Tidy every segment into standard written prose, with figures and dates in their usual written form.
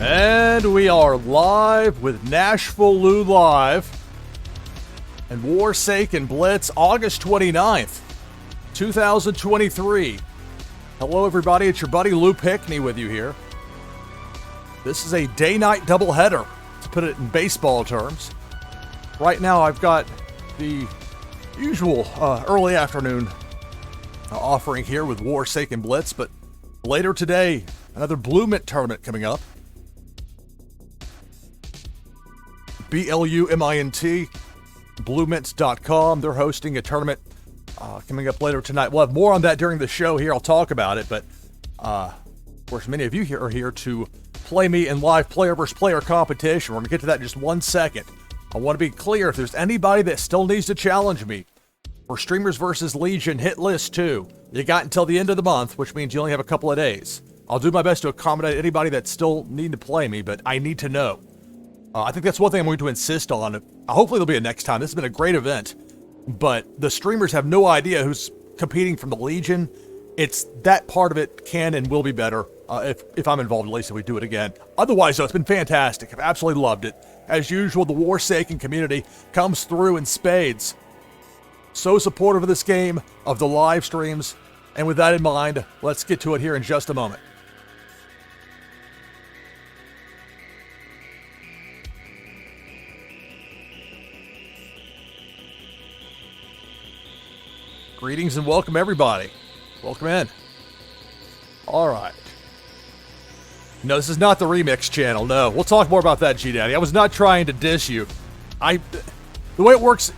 And we are live with NashvilleLou Live and Warsaken Blitz, August 29th, 2023. Hello, everybody. It's your buddy Lou Pickney with you here. This is a day-night doubleheader, to put it in baseball terms. Right now, I've got the usual early afternoon offering here with Warsaken Blitz, but later today, another Blue Mint tournament coming up. BLUMINT, BlueMints.com. They're hosting a tournament coming up later tonight. We'll have more on that during the show here. I'll talk about it, but of course, many of you here are here to play me in live player versus player competition. We're going to get to that in just 1 second. I want to be clear, if there's anybody that still needs to challenge me for Streamers vs. Legion Hit List 2, you got until the end of the month, which means you only have a couple of days. I'll do my best to accommodate anybody that still need to play me, but I need to know. I think that's one thing I'm going to insist on. Hopefully there'll be a next time. This has been a great event, but the streamers have no idea who's competing from the Legion. It's that part of it can and will be better if I'm involved, at least if we do it again. Otherwise, though, it's been fantastic. I've absolutely loved it. As usual, the Warsaken community comes through in spades. So supportive of this game, of the live streams, and with that in mind, let's get to it here in just a moment. Greetings and welcome, everybody. Welcome in. All right. No, this is not the remix channel. No, we'll talk more about that, G-Daddy. I was not trying to diss you. The way it works,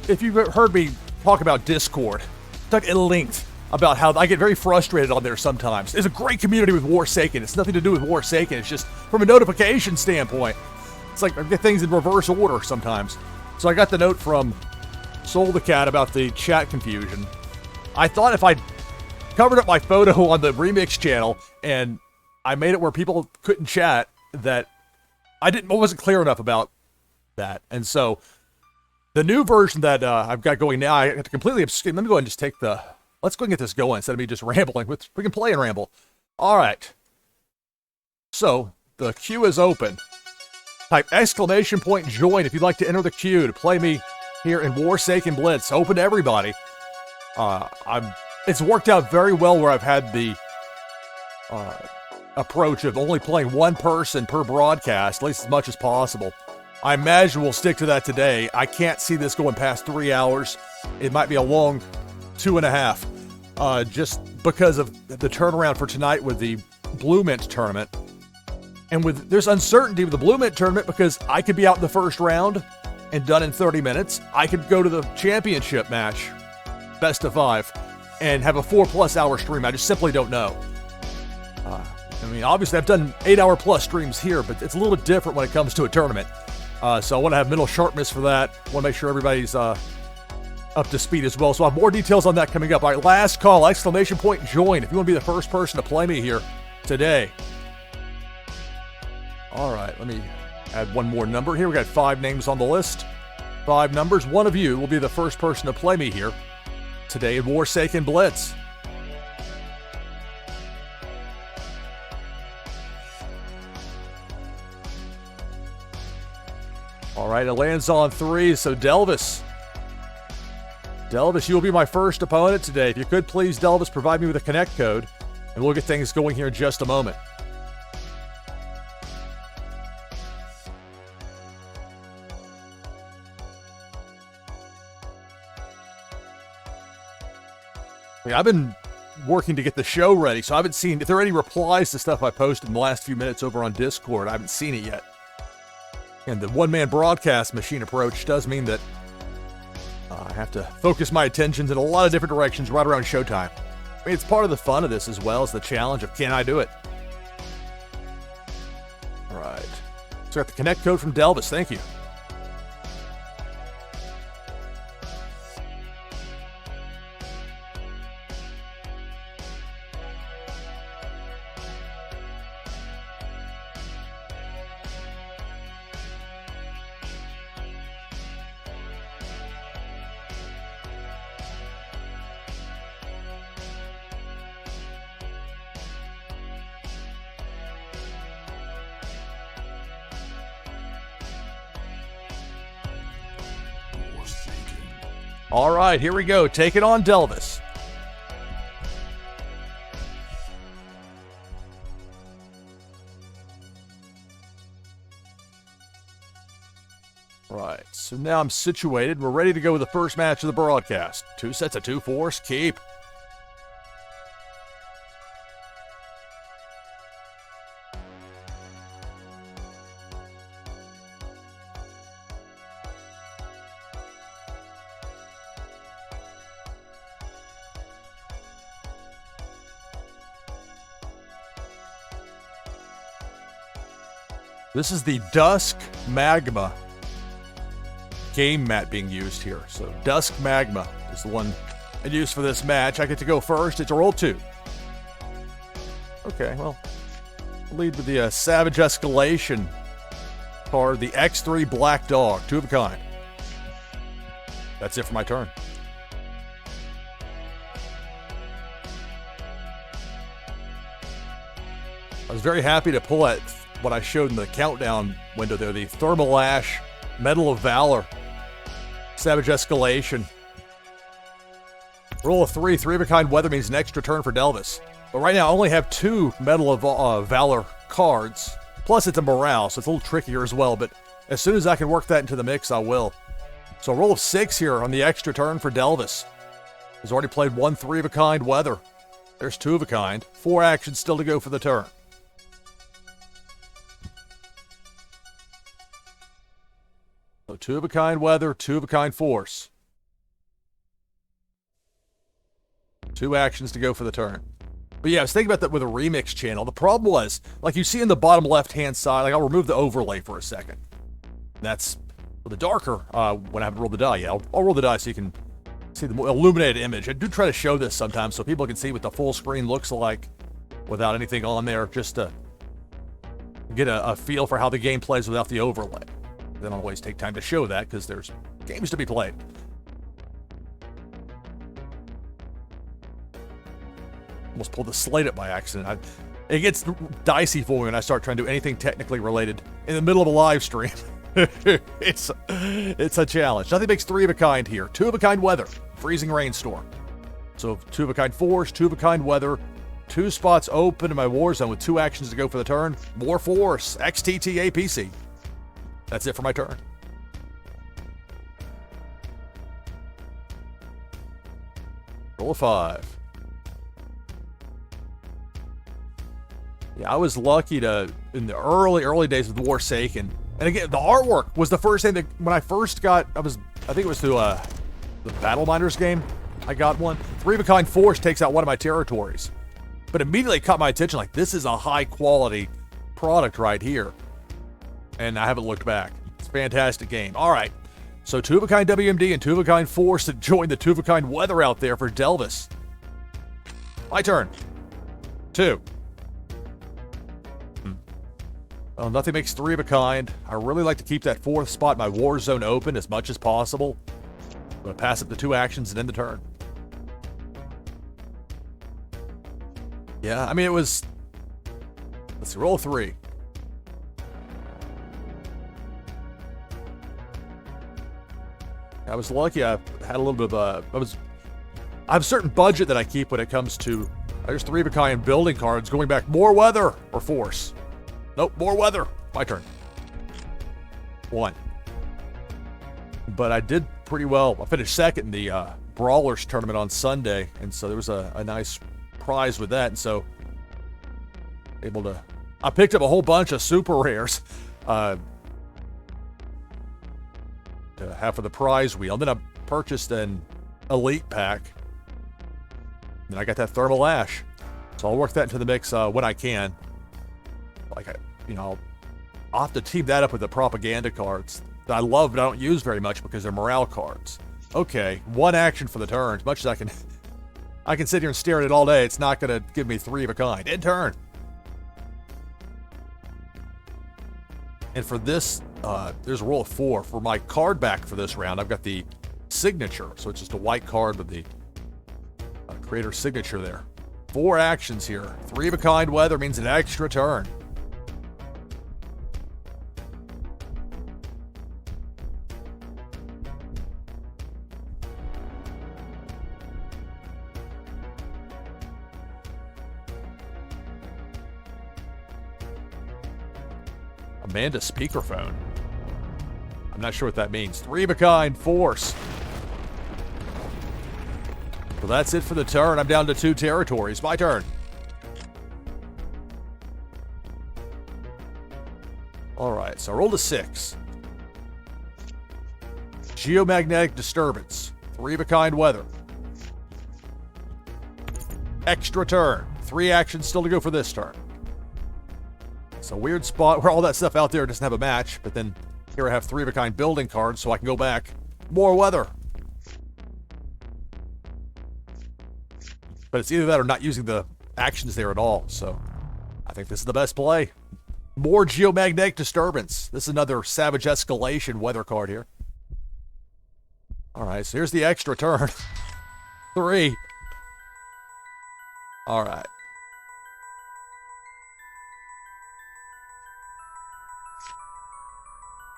if you've heard me talk about Discord, talk at length about how I get very frustrated on there sometimes. There's a great community with Warsaken. It's nothing to do with Warsaken. It's just from a notification standpoint. It's like I get things in reverse order sometimes. So I got the note from Soul the Cat about the chat confusion. I thought if I covered up my photo on the remix channel and I made it where people couldn't chat, that I wasn't clear enough about that. And so the new version that I've got going now, I have to completely abstain. Let me go ahead and just let's go and get this going instead of me just rambling. We can play and ramble. All right. So the queue is open. Type !join if you'd like to enter the queue to play me here in Warsaken Blitz. Open to everybody. It's worked out very well where I've had the approach of only playing one person per broadcast, at least as much as possible. I imagine we'll stick to that today. I can't see this going past 3 hours. It might be a long 2.5, just because of the turnaround for tonight with the Blue Mint tournament. And there's uncertainty with the Blue Mint tournament because I could be out in the first round and done in 30 minutes. I could go to the championship match, best of 5, and have a 4+ hour stream. I just simply don't know. Obviously I've done 8-hour+ streams here, but it's a little different when it comes to a tournament. So I want to have mental sharpness for that. I want to make sure everybody's up to speed as well. So I'll have more details on that coming up. All right, last call, !join if you want to be the first person to play me here today. All right, let me add one more number here. We got 5 names on the list. 5 numbers. One of you will be the first person to play me here today in Warsaken Blitz. All right, it lands on 3, so Delvis, you'll be my first opponent today. If you could please, Delvis, provide me with a connect code, and we'll get things going here in just a moment. I've been working to get the show ready, so I haven't seen if there are any replies to stuff I posted in the last few minutes over on Discord. I haven't seen it yet. And the one-man broadcast machine approach does mean that I have to focus my attentions in a lot of different directions right around showtime. It's part of the fun of this as well as the challenge of can I do it? All right. So I got the connect code from Delvis. Thank you. All right, here we go. Take it on Delvis. Right, so now I'm situated. We're ready to go with the first match of the broadcast. 2 sets of 2 force, keep. This is the Dusk Magma game mat being used here. So Dusk Magma is the one I used for this match. I get to go first. It's a roll 2. Okay, well, I'll lead with the Savage Escalation card, the X3 Black Dog, 2 of a kind. That's it for my turn. I was very happy to pull at what I showed in the countdown window there, the Thermal Ash, Medal of Valor, Savage Escalation. Roll of 3, 3 of a kind weather means an extra turn for Delvis. But right now I only have 2 Medal of Valor cards, plus it's a morale, so it's a little trickier as well, but as soon as I can work that into the mix, I will. So roll of 6 here on the extra turn for Delvis. He's already played 1 3 of a kind weather. There's 2 of a kind, 4 actions still to go for the turn. So 2 of a kind weather, 2 of a kind force. 2 actions to go for the turn. But yeah, I was thinking about that with a remix channel. The problem was, like you see in the bottom left-hand side, like I'll remove the overlay for a second. That's the darker, when I haven't rolled the die yet. I'll roll the die so you can see the more illuminated image. I do try to show this sometimes so people can see what the full screen looks like without anything on there, just to get a feel for how the game plays without the overlay. They don't always take time to show that because there's games to be played. Almost pulled the slate up by accident. It gets dicey for me when I start trying to do anything technically related in the middle of a live stream. It's a challenge. Nothing makes 3 of a kind here. 2 of a kind weather, freezing rainstorm. So 2 of a kind force, 2 of a kind weather, 2 spots open in my war zone with 2 actions to go for the turn. More force, XTT APC. That's it for my turn. Roll a 5. Yeah, I was lucky to, in the early days of the Warsaken. And again, the artwork was the first thing that, when I first got, I think it was through the Battle Miners game, I got one. 3 of a kind force takes out one of my territories. But immediately caught my attention, like, this is a high quality product right here. And I haven't looked back. It's a fantastic game. All right. So 2 of a kind WMD and 2 of a kind force to join the 2 of a kind weather out there for Delvis. My turn. 2. Well, nothing makes 3 of a kind. I really like to keep that 4th spot in my war zone open as much as possible. I'm going to pass up the 2 actions and end the turn. Yeah, I mean, it was... Let's see, roll 3. I was lucky. I had a little bit of I have a certain budget that I keep when it comes to... There's 3 of a kind building cards going back. More weather or force. Nope, more weather. My turn. 1. But I did pretty well. I finished second in the Brawlers tournament on Sunday, and so there was a nice prize with that, and so able to... I picked up a whole bunch of super rares. Half of the prize wheel. Then I purchased an elite pack. Then I got that Thermal Ash. So I'll work that into the mix when I can. Like, I'll have to team that up with the propaganda cards that I love but I don't use very much because they're morale cards. Okay, 1 action for the turn. As much as I can sit here and stare at it all day. It's not going to give me 3 of a kind. End turn. And for this, there's a roll of 4. For my card back for this round, I've got the signature. So it's just a white card with the creator signature there. 4 actions here. 3 of a kind weather means an extra turn. Amanda speakerphone. I'm not sure what that means. 3 of a kind, force. Well, that's it for the turn. I'm down to 2 territories. My turn. Alright, so I rolled a 6. Geomagnetic disturbance. 3 of a kind weather. Extra turn. 3 actions still to go for this turn. It's a weird spot where all that stuff out there doesn't have a match, but then here I have 3 of a kind building cards, so I can go back. More weather. But it's either that or not using the actions there at all, so I think this is the best play. More geomagnetic disturbance. This is another Savage Escalation weather card here. Alright, so here's the extra turn. 3. Alright.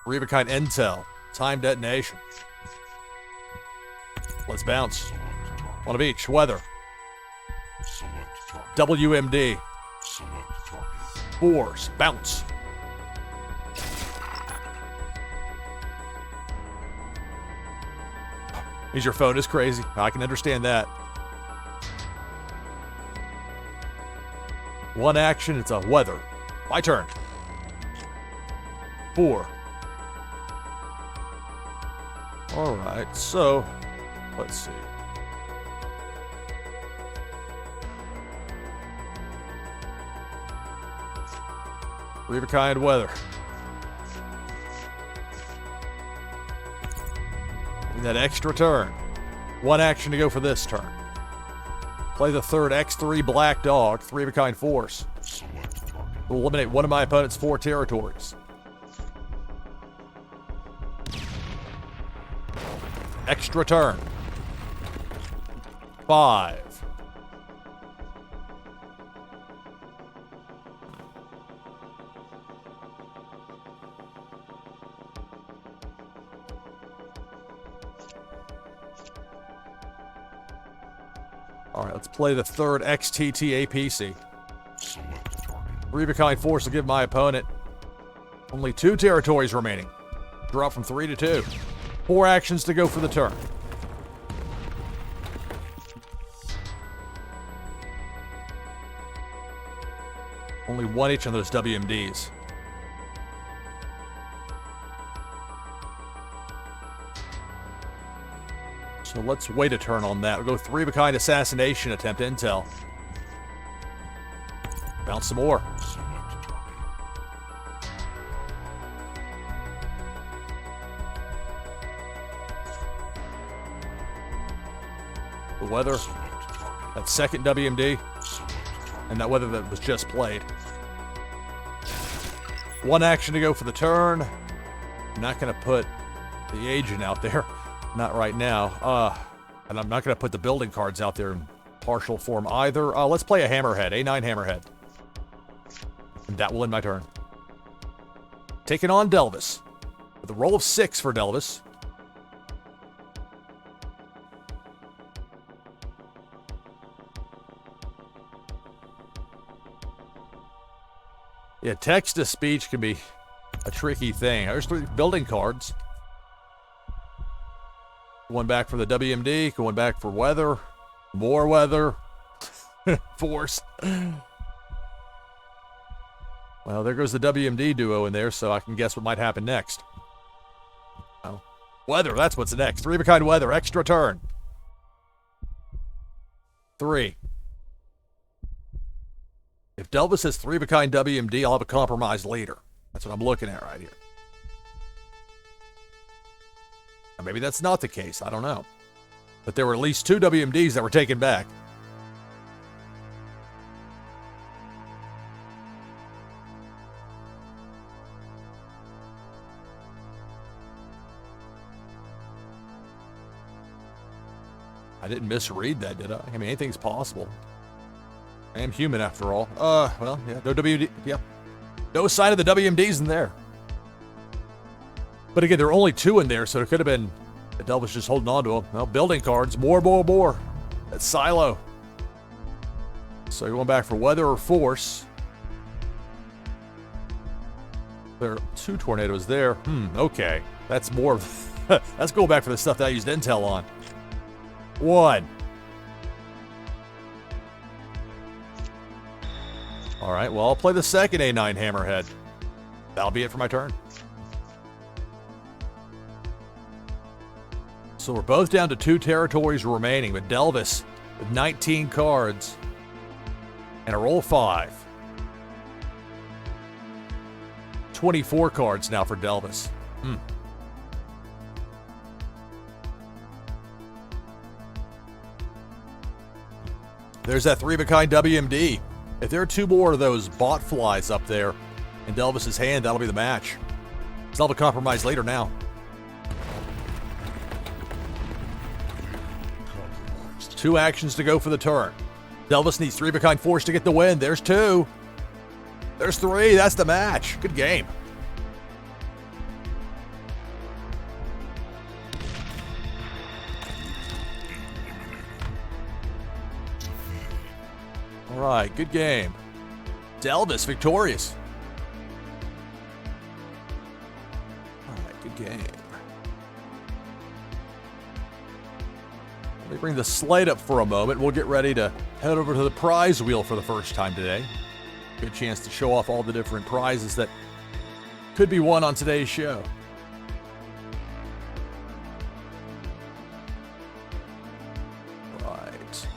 Three of a kind intel. Time detonation. Let's bounce. One of each. Weather. WMD. Force. Bounce. Means your phone is crazy. I can understand that. One action, it's a weather. My turn. 4. Alright, so let's see. Three of a kind weather. And that extra turn. One action to go for this turn. Play the third X3 black dog, 3 of a kind force. Will eliminate one of my opponent's 4 territories. Extra turn. 5. Alright, let's play the third XTT APC. 3 of a kind force to give my opponent only 2 territories remaining. Drop from 3 to 2. 4 actions to go for the turn. Only 1 each on those WMDs. So let's wait a turn on that. We'll go 3 of a kind assassination attempt intel. Bounce some more. The weather, that second WMD, and that weather that was just played. 1 action to go for the turn. I'm not going to put the agent out there. Not right now. And I'm not going to put the building cards out there in partial form either. Let's play a hammerhead, A9 hammerhead. And that will end my turn. Taking on Delvis. With a roll of 6 for Delvis. Yeah, text-to-speech can be a tricky thing. There's 3 building cards. Going back for the WMD, going back for weather, more weather, force. Well, there goes the WMD duo in there, so I can guess what might happen next. Oh, weather, that's what's next. 3 of a kind weather, extra turn. 3. If Delvis has 3 of a kind WMD, I'll have a compromise later. That's what I'm looking at right here. Now, maybe that's not the case. I don't know. But there were at least 2 WMDs that were taken back. I didn't misread that, did I? I mean, anything's possible. I am human after all. Well, yeah, no WMD. Yeah. No sign of the WMDs in there. But again, there are only 2 in there, so it could have been Adele was just holding on to them. Well, building cards. More. That's Silo. So you're going back for weather or force. There are 2 tornadoes there. Okay. That's more of... Let's go back for the stuff that I used Intel on. 1. All right, well, I'll play the second A9 Hammerhead. That'll be it for my turn. So we're both down to 2 territories remaining, but Delvis with 19 cards and a roll 5. 24 cards now for Delvis. There's that 3-of-a-kind WMD. If there are 2 more of those bot flies up there in Delvis's hand, that'll be the match. He'll have a compromise later now. 2 actions to go for the turn. Delvis needs 3-of-a-kind force to get the win. There's 2. There's 3. That's the match. Good game. All right, good game. Delvis victorious. All right, good game. Let me bring the slate up for a moment. We'll get ready to head over to the prize wheel for the first time today. Good chance to show off all the different prizes that could be won on today's show. Right.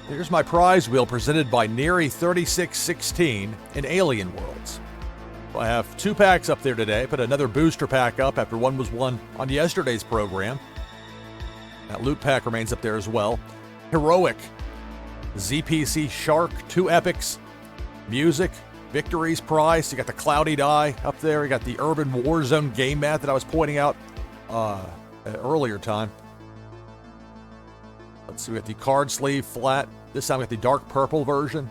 Here's my prize wheel presented by Neri 3616 in Alien Worlds. I have 2 packs up there today, but another booster pack up after one was won on yesterday's program. That loot pack remains up there as well. Heroic, ZPC Shark, 2 epics, music, victories prize. You got the Cloudy Die up there. You got the Urban Warzone game mat that I was pointing out earlier time. Let's see, we got the card sleeve flat. This time we got the dark purple version.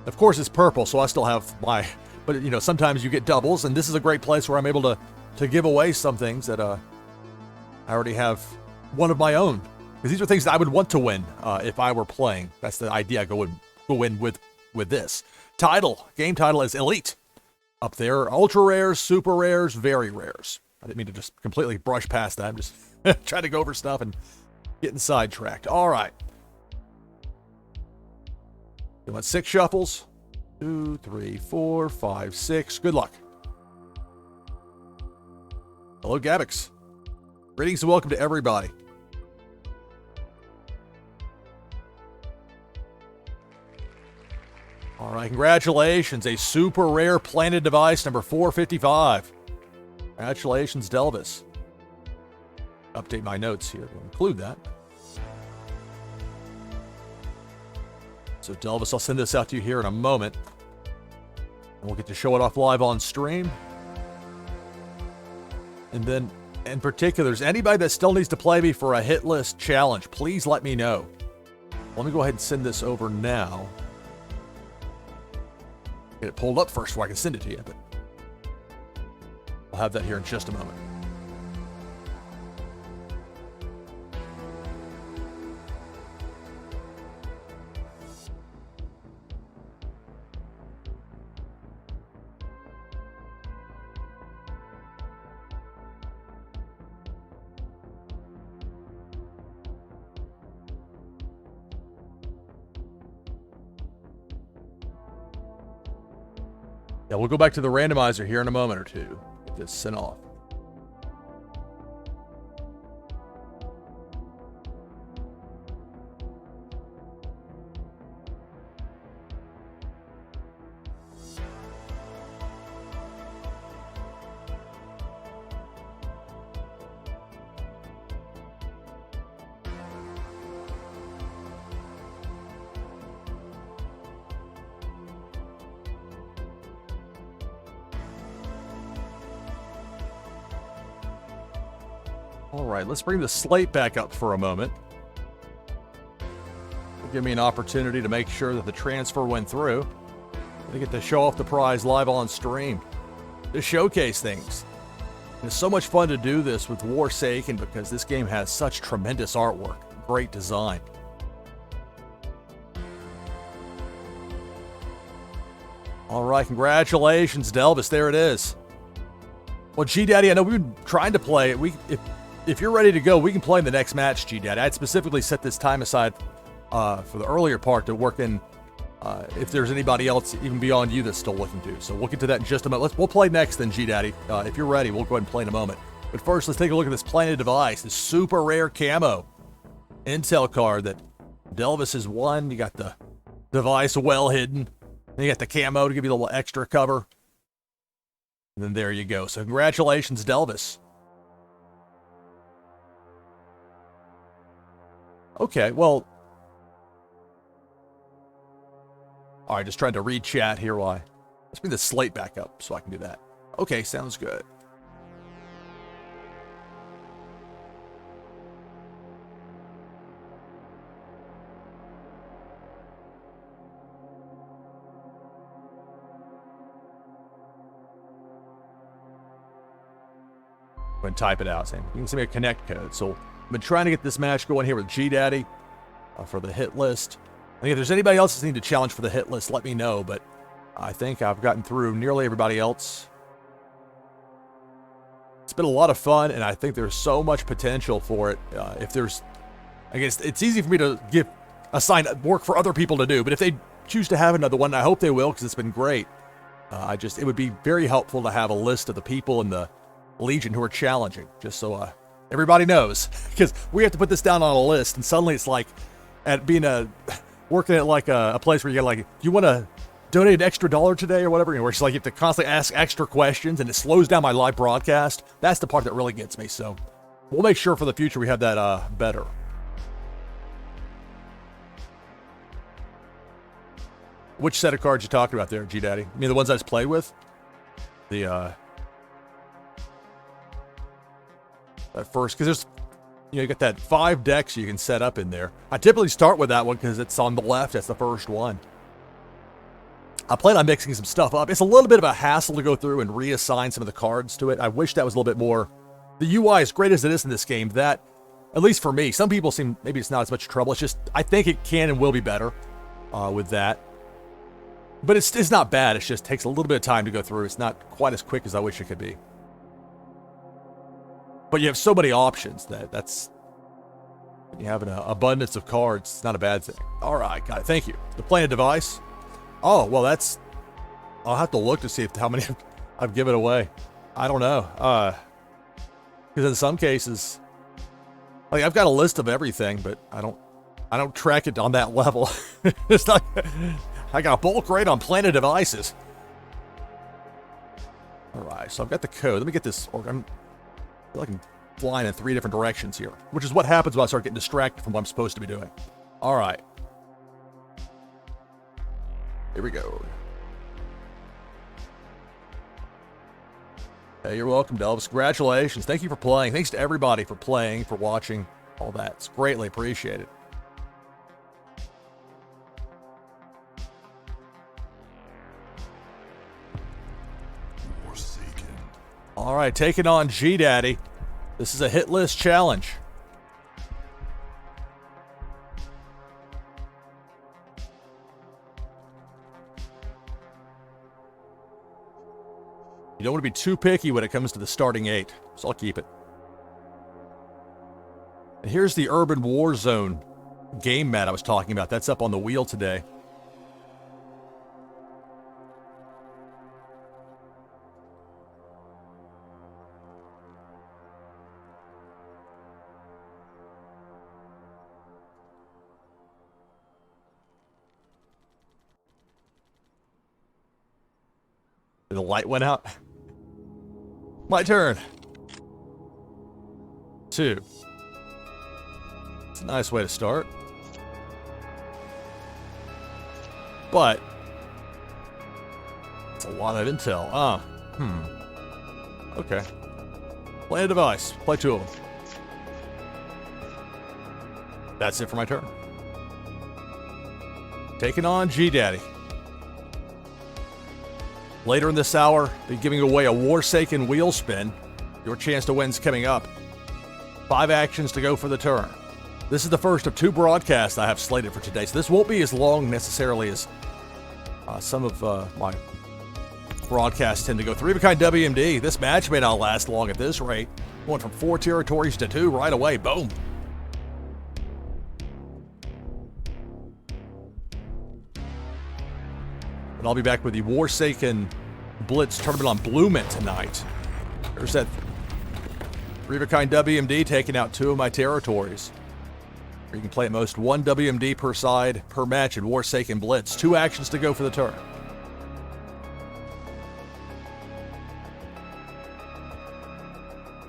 Of course it's purple, so I still have my, but you know, sometimes you get doubles, and this is a great place where I'm able to give away some things that I already have one of my own. Because these are things that I would want to win if I were playing. That's the idea. Go in with this. Title. Game title is Elite. Up there. Ultra rares, super rares, very rares. I didn't mean to just completely brush past that. I'm just trying to go over stuff and getting sidetracked. All right. You want 6 shuffles? 2, 3, 4, 5, 6. Good luck. Hello, Gabix. Greetings and welcome to everybody. All right, congratulations. A super rare planted device number 455. Congratulations, Delvis. Update my notes here to include that. So, Delvis, I'll send this out to you here in a moment. And we'll get to show it off live on stream. And then, in particular, is anybody that still needs to play me for a hit list challenge, please let me know. Let me go ahead and send this over now. Get it pulled up first before I can send it to you, but I'll have that here in just a moment. Yeah, we'll go back to the randomizer here in a moment or two. Get this sent off. All right, let's bring the slate back up for a moment. It'll give me an opportunity to make sure that the transfer went through. I get to show off the prize live on stream. To showcase things. It's so much fun to do this with Warsaken because this game has such tremendous artwork. Great design. All right, congratulations, Delvis. There it is. Well, G-Daddy, I know we've been trying to play it. If you're ready to go, we can play in the next match, G-Daddy. I'd specifically set this time aside for the earlier part to work in if there's anybody else even beyond you that's still looking to. So we'll get to that in just a moment. We'll play next then, G-Daddy. If you're ready, we'll go ahead and play in a moment. But first, let's take a look at this planted device, this super rare camo intel card that Delvis has won. You got the device well hidden. Then you got the camo to give you a little extra cover. And then there you go. So congratulations, Delvis. Okay, well. All right, just trying to read chat here. Why? Let's bring the slate back up so I can do that. Okay, sounds good. Go ahead and type it out. Saying you can send me a connect code. So I've been trying to get this match going here with G-Daddy for the hit list. I think if there's anybody else that's need to challenge for the hit list, let me know. But I think I've gotten through nearly everybody else. It's been a lot of fun, and I think there's so much potential for it. If there's, I guess it's easy for me to assign work for other people to do. But if they choose to have another one, I hope they will because it's been great. It would be very helpful to have a list of the people in the Legion who are challenging, just so everybody knows, because we have to put this down on a list, and suddenly it's like at being working at like a place where you're like, you want to donate an extra $1 today or whatever, where it's like you have to constantly ask extra questions, and it slows down my live broadcast. That's the part that really gets me. So we'll make sure for the future we have that better. Which set of cards you talking about there, G-Daddy? I mean the ones I just played with? At first, because there's, you got that 5 decks you can set up in there. I typically start with that one because it's on the left. That's the first one. I plan on mixing some stuff up. It's a little bit of a hassle to go through and reassign some of the cards to it. I wish that was a little bit more. The UI, as great as it is in this game, that, at least for me, some people seem, maybe it's not as much trouble. It's just, I think it can and will be better with that. But it's not bad. It just takes a little bit of time to go through. It's not quite as quick as I wish it could be. But you have so many options that's you have an abundance of cards. It's not a bad thing. All right, got it. Thank you. The planted device. Oh, well, I'll have to look to see how many I've given away. I don't know. Because in some cases, like I've got a list of everything, but I don't track it on that level. It's not. I got a bulk rate on planted devices. All right, so I've got the code. Let me get this. I feel like I'm flying in 3 different directions here, which is what happens when I start getting distracted from what I'm supposed to be doing. All right. Here we go. Hey, you're welcome, Delvis. Congratulations. Thank you for playing. Thanks to everybody for playing, for watching, all that. It's greatly appreciated. Warsaken. All right, taking on G-Daddy. This is a hit list challenge. You don't want to be too picky when it comes to the starting 8, so I'll keep it. And here's the Urban War Zone game mat I was talking about. That's up on the wheel today. The light went out. My turn. 2. It's a nice way to start. But it's a lot of intel. Okay. Play a device. Play 2 of them. That's it for my turn. Taking on G-Daddy. Later in this hour, be giving away a Warsaken wheel spin. Your chance to win's coming up. 5 actions to go for the turn. This is the first of 2 broadcasts I have slated for today, so this won't be as long necessarily as some of my broadcasts tend to go. 3 of a kind WMD. This match may not last long at this rate. Going from 4 territories to 2 right away. Boom. And I'll be back with the Warsaken Blitz tournament on Blue Mint tonight. There's that 3 of a kind WMD taking out 2 of my territories. You can play at most 1 WMD per side per match in Warsaken Blitz. 2 actions to go for the turn.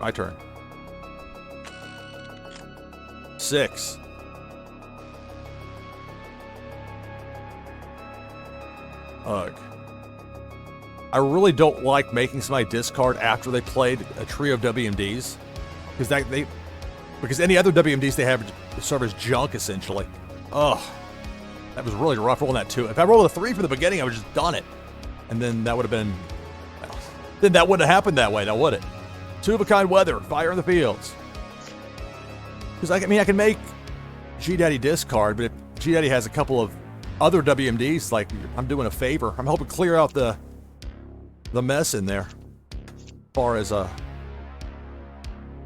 My turn. 6. Ugh. I really don't like making somebody discard after they played a trio of WMDs. Because any other WMDs they have serve as junk, essentially. Ugh. That was really rough rolling that 2. If I rolled a 3 from the beginning, I would have just done it. And then that would have been... Well, then that wouldn't have happened that way, now would it? 2 of a kind weather, fire in the fields. Because I can make G-Daddy discard, but if G-Daddy has a couple of other WMDs, like, I'm doing a favor. I'm helping clear out the mess in there. As far as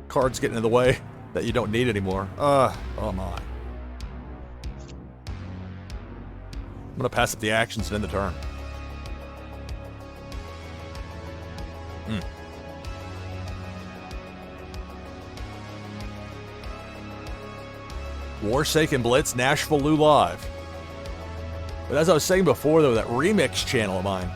cards getting in the way that you don't need anymore. Oh my. I'm gonna pass up the actions and end the turn. Warsaken Blitz, NashvilleLou live. But as I was saying before, though, that remix channel of mine,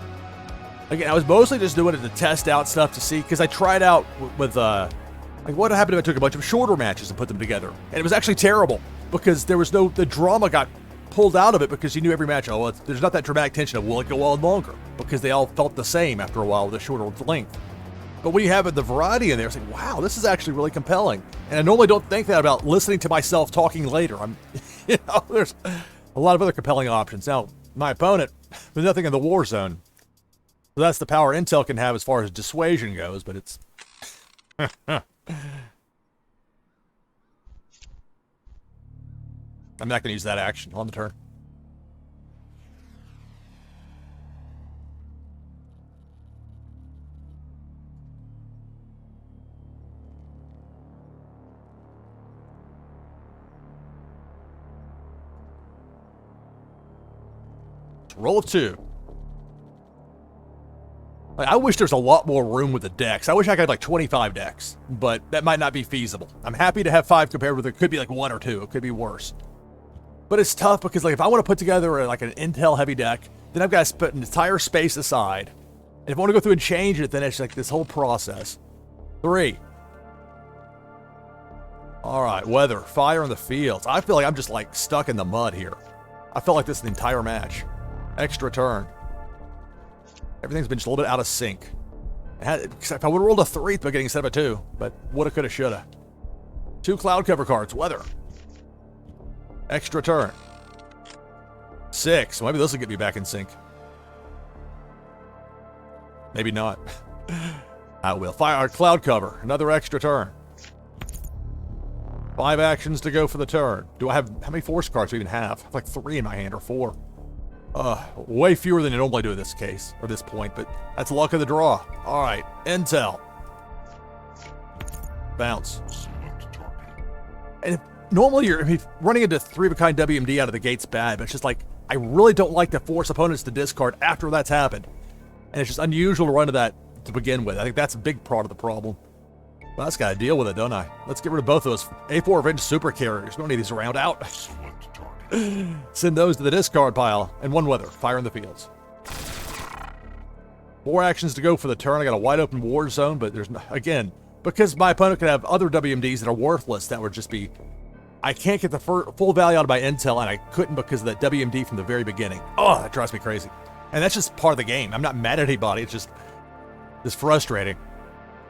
again, I was mostly just doing it to test out stuff to see, because I tried out with like, what happened if I took a bunch of shorter matches and put them together? And it was actually terrible, because there was the drama got pulled out of it, because you knew every match, there's not that dramatic tension of, will it go on longer? Because they all felt the same after a while with a shorter length. But when you have the variety in there, it's like, wow, this is actually really compelling. And I normally don't think that about listening to myself talking later. There's a lot of other compelling options. Now, my opponent, there's nothing in the war zone. So that's the power Intel can have as far as dissuasion goes, but it's... I'm not going to use that action on the turn. Roll of 2. I wish there's a lot more room with the decks. I wish I could have like 25 decks, but that might not be feasible. I'm happy to have 5 compared with it could be like 1 or 2. It could be worse. But it's tough because like if I want to put together like an Intel heavy deck, then I've got to put an entire space aside. And if I want to go through and change it, then it's like this whole process. 3. All right, weather, fire in the fields. I feel like I'm just like stuck in the mud here. I felt like this the entire match. Extra turn. Everything's been just a little bit out of sync. If I would have rolled a 3 at the beginning instead of a 2, but woulda, coulda, shoulda. 2 cloud cover cards, weather. Extra turn. 6. Maybe this will get me back in sync. Maybe not. I will. Fire cloud cover. Another extra turn. 5 actions to go for the turn. Do I have... How many force cards do I even have? I have like 3 in my hand, or 4. Way fewer than you normally do in this case, or this point, but that's luck of the draw. All right, Intel. Bounce. And normally you're running into 3 of a kind WMD out of the gate's bad, but it's just like, I really don't like to force opponents to discard after that's happened. And it's just unusual to run into that to begin with. I think that's a big part of the problem. Well, I just gotta deal with it, don't I? Let's get rid of both of those A4 Avenged super carriers. We don't need these around. Out. Send those to the discard pile. And 1 weather. Fire in the fields. 4 actions to go for the turn. I got a wide open war zone, but there's no, again, because my opponent could have other WMDs that are worthless, that would just be... I can't get the full value out of my Intel, and I couldn't because of that WMD from the very beginning. Oh, that drives me crazy. And that's just part of the game. I'm not mad at anybody. It's just frustrating.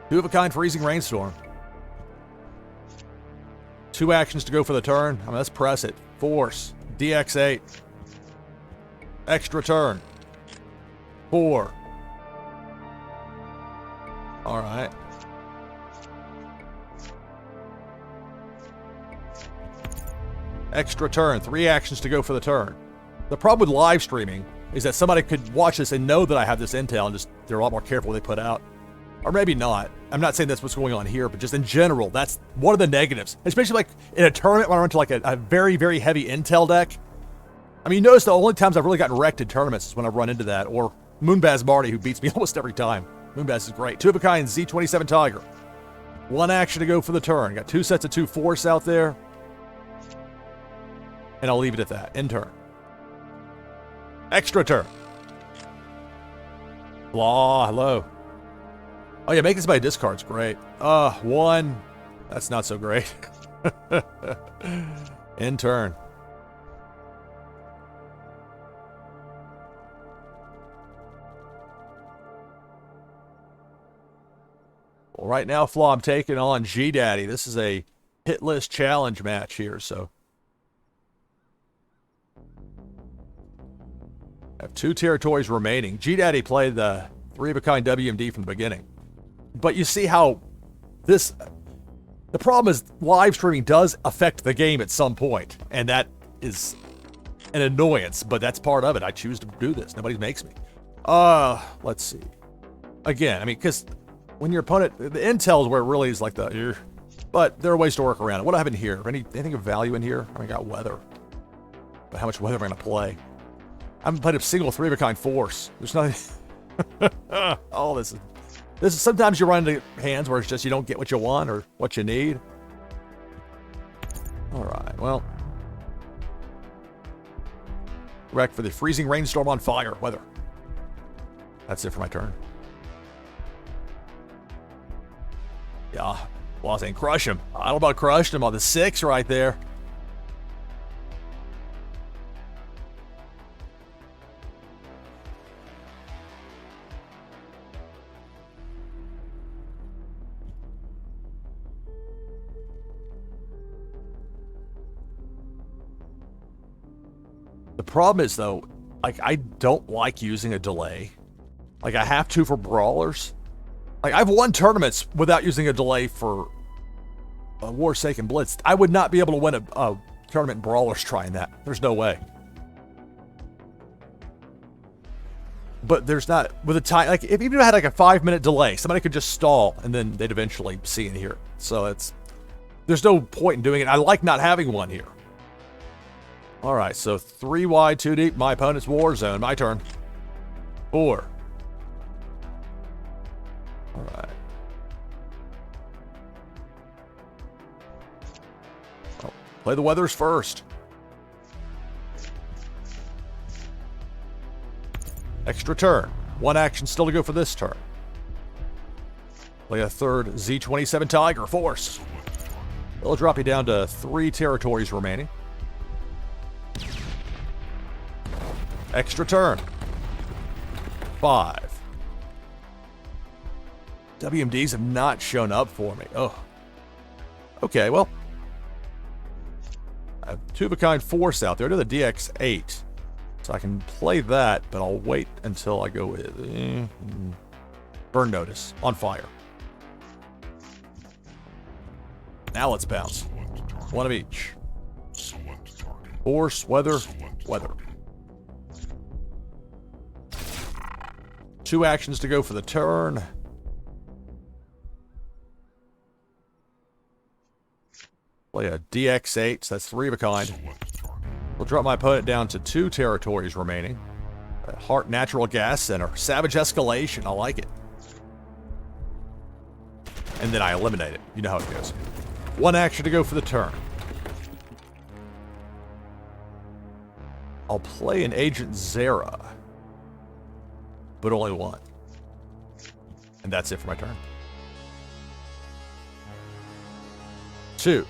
2 of a kind freezing rainstorm. 2 actions to go for the turn. I mean, let's press it. Force. DX8. Extra turn. 4. All right. Extra turn. 3 actions to go for the turn. The problem with live streaming is that somebody could watch this and know that I have this intel and just they're a lot more careful what they put out. Or maybe not. I'm not saying that's what's going on here, but just in general, that's one of the negatives. Especially like in a tournament when I run into like a very, very heavy intel deck. I mean, you notice the only times I've really gotten wrecked in tournaments is when I run into that, or Moonbaz Marty, who beats me almost every time. Moonbaz is great. 2 of a kind Z27 Tiger. 1 action to go for the turn. Got 2 sets of 2 force out there. And I'll leave it at that. End turn. Extra turn. Blah, hello. Oh yeah, making somebody discard's great. 1. That's not so great. End turn. Well, right now, Flaw, I'm taking on G-Daddy. This is a hit list challenge match here, so. I have 2 territories remaining. G-Daddy played the 3-of-a-kind WMD from the beginning. But you see how this... The problem is live streaming does affect the game at some point, and that is an annoyance, but that's part of it. I choose to do this. Nobody makes me. Let's see. Again, I mean, because when your opponent... The intel is where it really is like the... But there are ways to work around it. What do I have in here? Anything of value in here? I got weather. But how much weather am I going to play? I haven't played a single 3-of-a-kind force. There's nothing... Oh, this is sometimes you run into hands where it's just you don't get what you want or what you need. All right, well. Wreck for the freezing rainstorm on fire weather. That's it for my turn. Yeah, well, I was saying crush him. I don't know about crushed him on the 6 right there. The problem is, though, like, I don't like using a delay. Like, I have to for brawlers. Like, I've won tournaments without using a delay for a Warsaken Blitz. I would not be able to win a tournament in brawlers trying that. There's no way. But there's not, with a time, like, if even if I had like a 5-minute delay, somebody could just stall and then they'd eventually see and hear it. So there's no point in doing it. I like not having one here. All right, so 3 wide, 2 deep. My opponent's war zone. My turn. 4. All right. Oh, play the weathers first. Extra turn. 1 action still to go for this turn. Play a 3rd Z27 Tiger force. It'll drop you down to 3 territories remaining. Extra turn. 5. WMDs have not shown up for me. Oh. Okay, well. I have 2-of-a-kind force out there. Do the DX8. So I can play that, but I'll wait until I go with... Burn Notice. On fire. Now let's bounce. 1 of each. Force, weather, weather. 2 actions to go for the turn. Play a DX8, so that's 3-of-a-kind. We'll drop my opponent down to 2 territories remaining. Heart Natural Gas Center. Savage Escalation, I like it. And then I eliminate it. You know how it goes. 1 action to go for the turn. I'll play an Agent Zera. But only 1. And that's it for my turn. 2.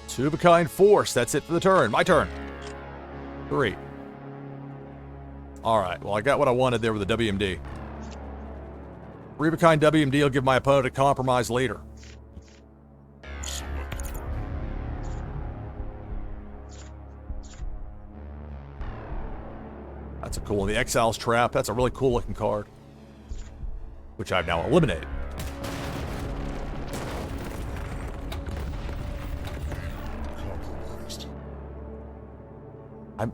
Two-of-a-kind force. That's it for the turn. My turn. 3. All right. Well, I got what I wanted there with the WMD. 3-of-a-kind WMD will give my opponent a compromise later. That's a cool one. The Exile's Trap. That's a really cool looking card, which I've now eliminated.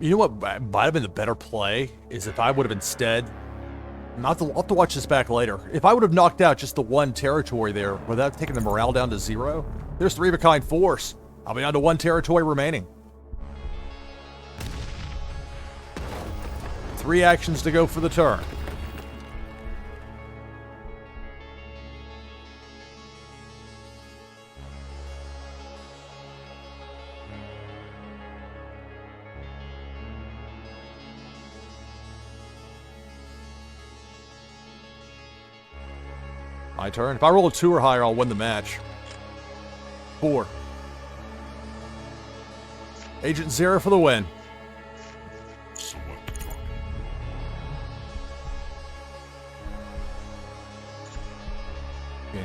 You know what might have been the better play is if I would have instead, I'll have to watch this back later. If I would have knocked out just the one territory there without taking the morale down to 0, there's 3 of a kind force. I'll be down to 1 territory remaining. 3 actions to go for the turn. My turn. If I roll a 2 or higher, I'll win the match. 4. Agent Zero for the win. Okay.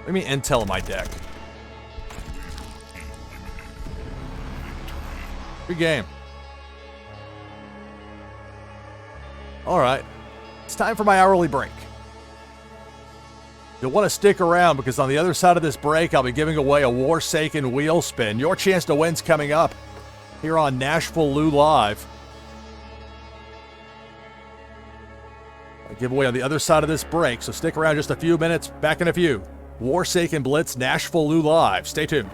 Let me intel my deck. Good game. Alright. It's time for my hourly break. You'll want to stick around because on the other side of this break, I'll be giving away a Warsaken wheel spin. Your chance to win's coming up here on NashvilleLou Live. A giveaway on the other side of this break, so stick around just a few minutes. Back in a few. Warsaken Blitz, NashvilleLou Live. Stay tuned.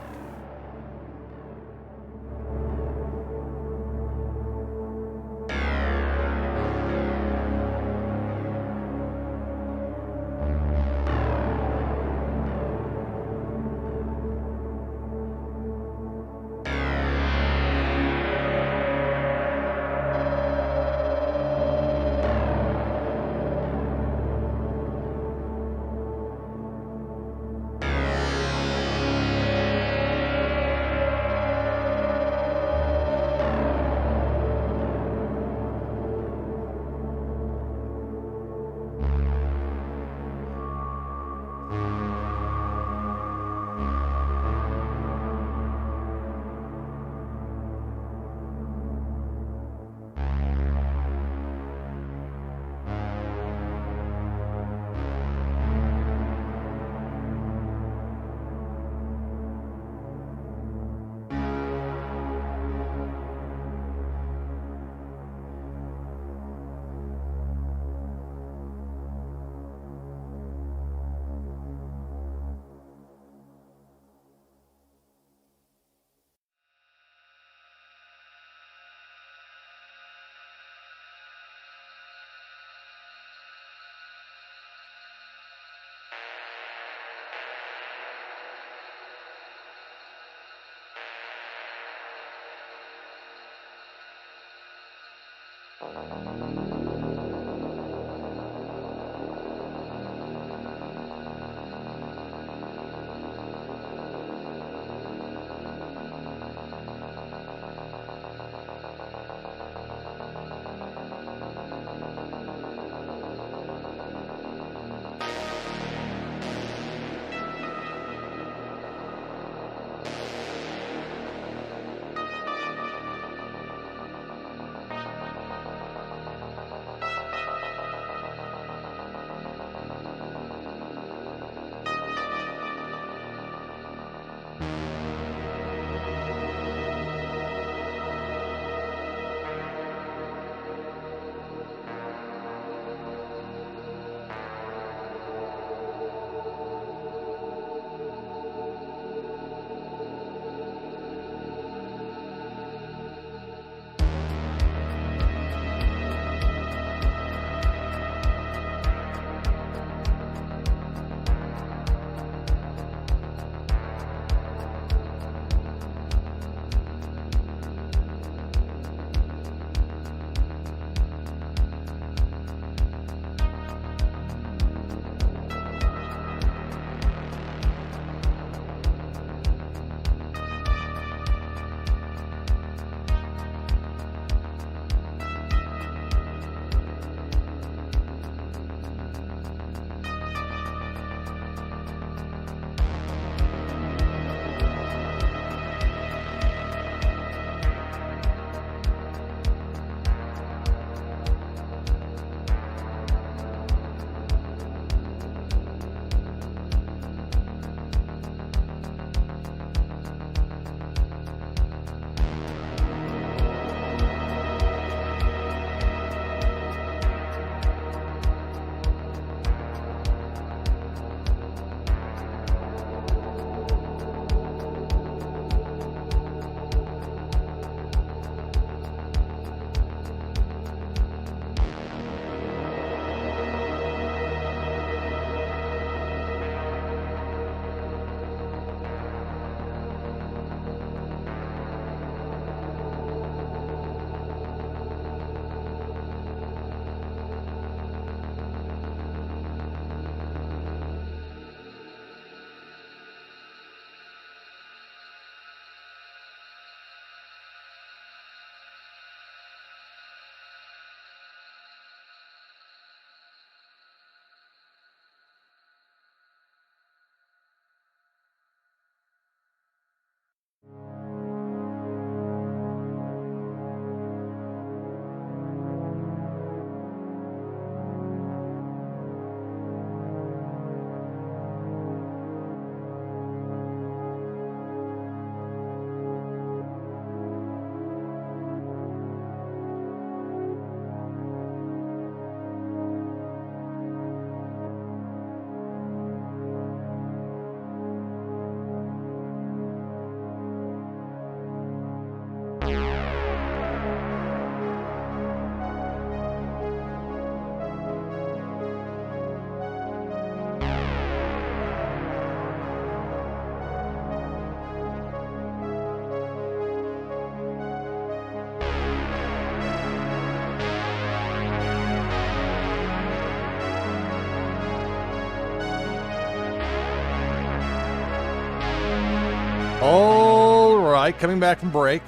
All right, coming back from break.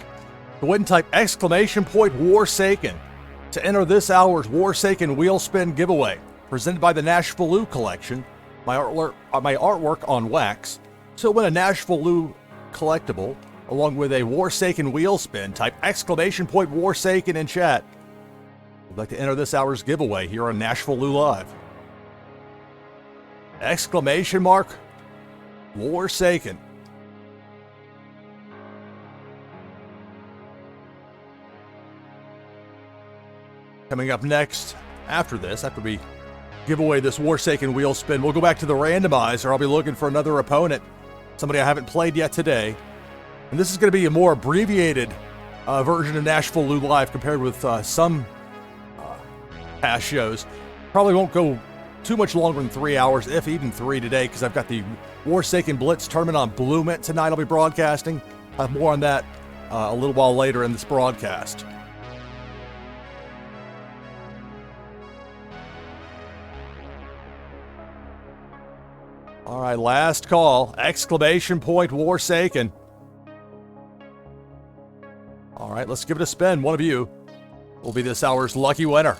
Go ahead and type !Warsaken to enter this hour's Warsaken wheel spin giveaway, presented by the NashvilleLou collection, my artwork on wax. So win a NashvilleLou collectible along with a Warsaken wheel spin. Type !Warsaken in chat. I'd like to enter this hour's giveaway here on NashvilleLou Live. !Warsaken. Coming up next, after we give away this Warsaken wheel spin, we'll go back to the randomizer. I'll be looking for another opponent, somebody I haven't played yet today. And this is going to be a more abbreviated version of NashvilleLou Live compared with some past shows. Probably won't go too much longer than 3 hours, if even 3 today, because I've got the Warsaken Blitz tournament on Blue Mint tonight I'll be broadcasting. I'll have more on that a little while later in this broadcast. All right, last call. !Warsaken. All right, let's give it a spin. One of you will be this hour's lucky winner.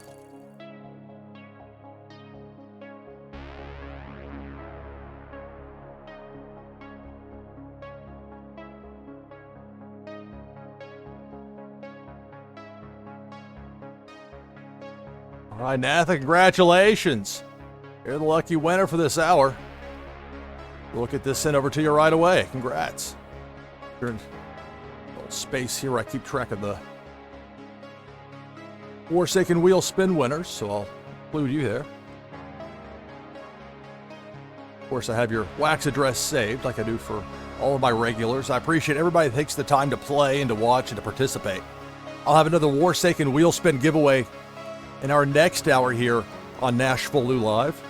All right, Nathan, congratulations. You're the lucky winner for this hour. We'll get this sent over to you right away. Congrats. You're in a little space here where I keep track of the Warsaken wheel spin winners, so I'll include you there. Of course, I have your wax address saved like I do for all of my regulars. I appreciate everybody that takes the time to play and to watch and to participate. I'll have another Warsaken wheel spin giveaway in our next hour here on NashvilleLou Live.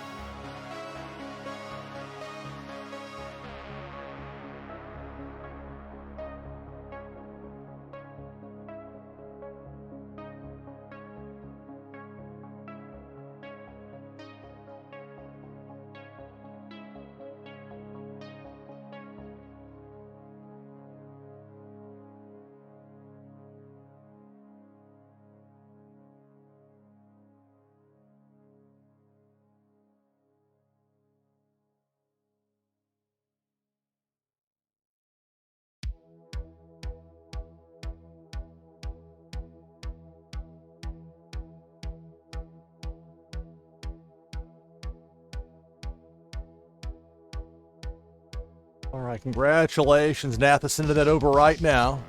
All right, congratulations, Nathan. Sending that over right now.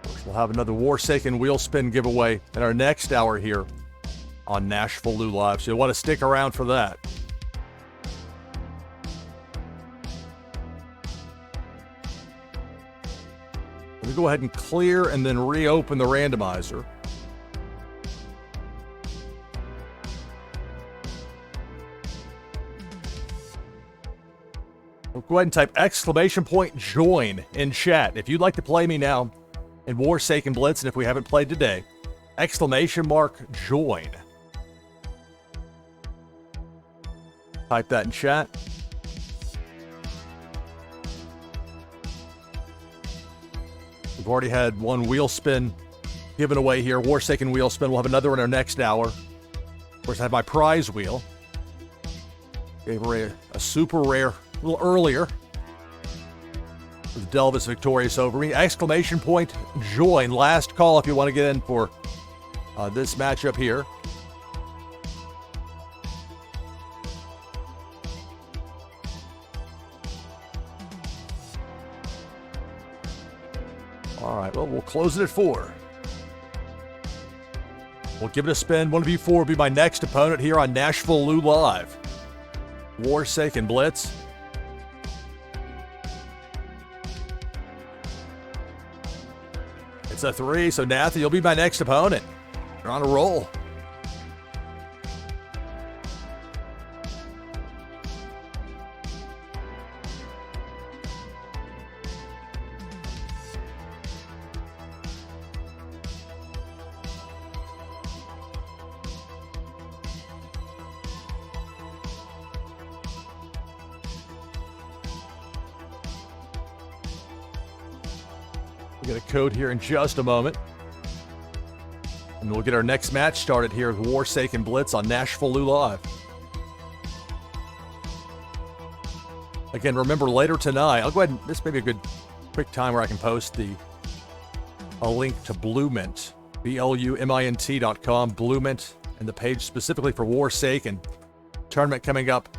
Of course, we'll have another Warsaken wheel spin giveaway in our next hour here on NashvilleLou Live, so you'll want to stick around for that. Let me go ahead and clear and then reopen the randomizer. Go ahead and type !Join in chat if you'd like to play me now in Warsaken Blitz, and if we haven't played today, !Join. Type that in chat. We've already had one wheel spin given away here, Warsaken wheel spin. We'll have another in our next hour. Of course, I have my prize wheel. Gave away a super rare a little earlier with Delvis victorious over me. !Join. Last call if you want to get in for this matchup here. All right, well, we'll close it at 4. We'll give it a spin. One of you 4 will be my next opponent here on NashvilleLou Live. Warsaken Blitz. It's a 3, so Nathan, you'll be my next opponent. You're on a roll. Get a code here in just a moment. And we'll get our next match started here with Warsaken Blitz on NashvilleLou Live. Again, remember later tonight, I'll go ahead and, this may be a good quick time where I can post a link to Bluemint, BLUMINT.com, Bluemint, and the page specifically for Warsaken. Tournament coming up.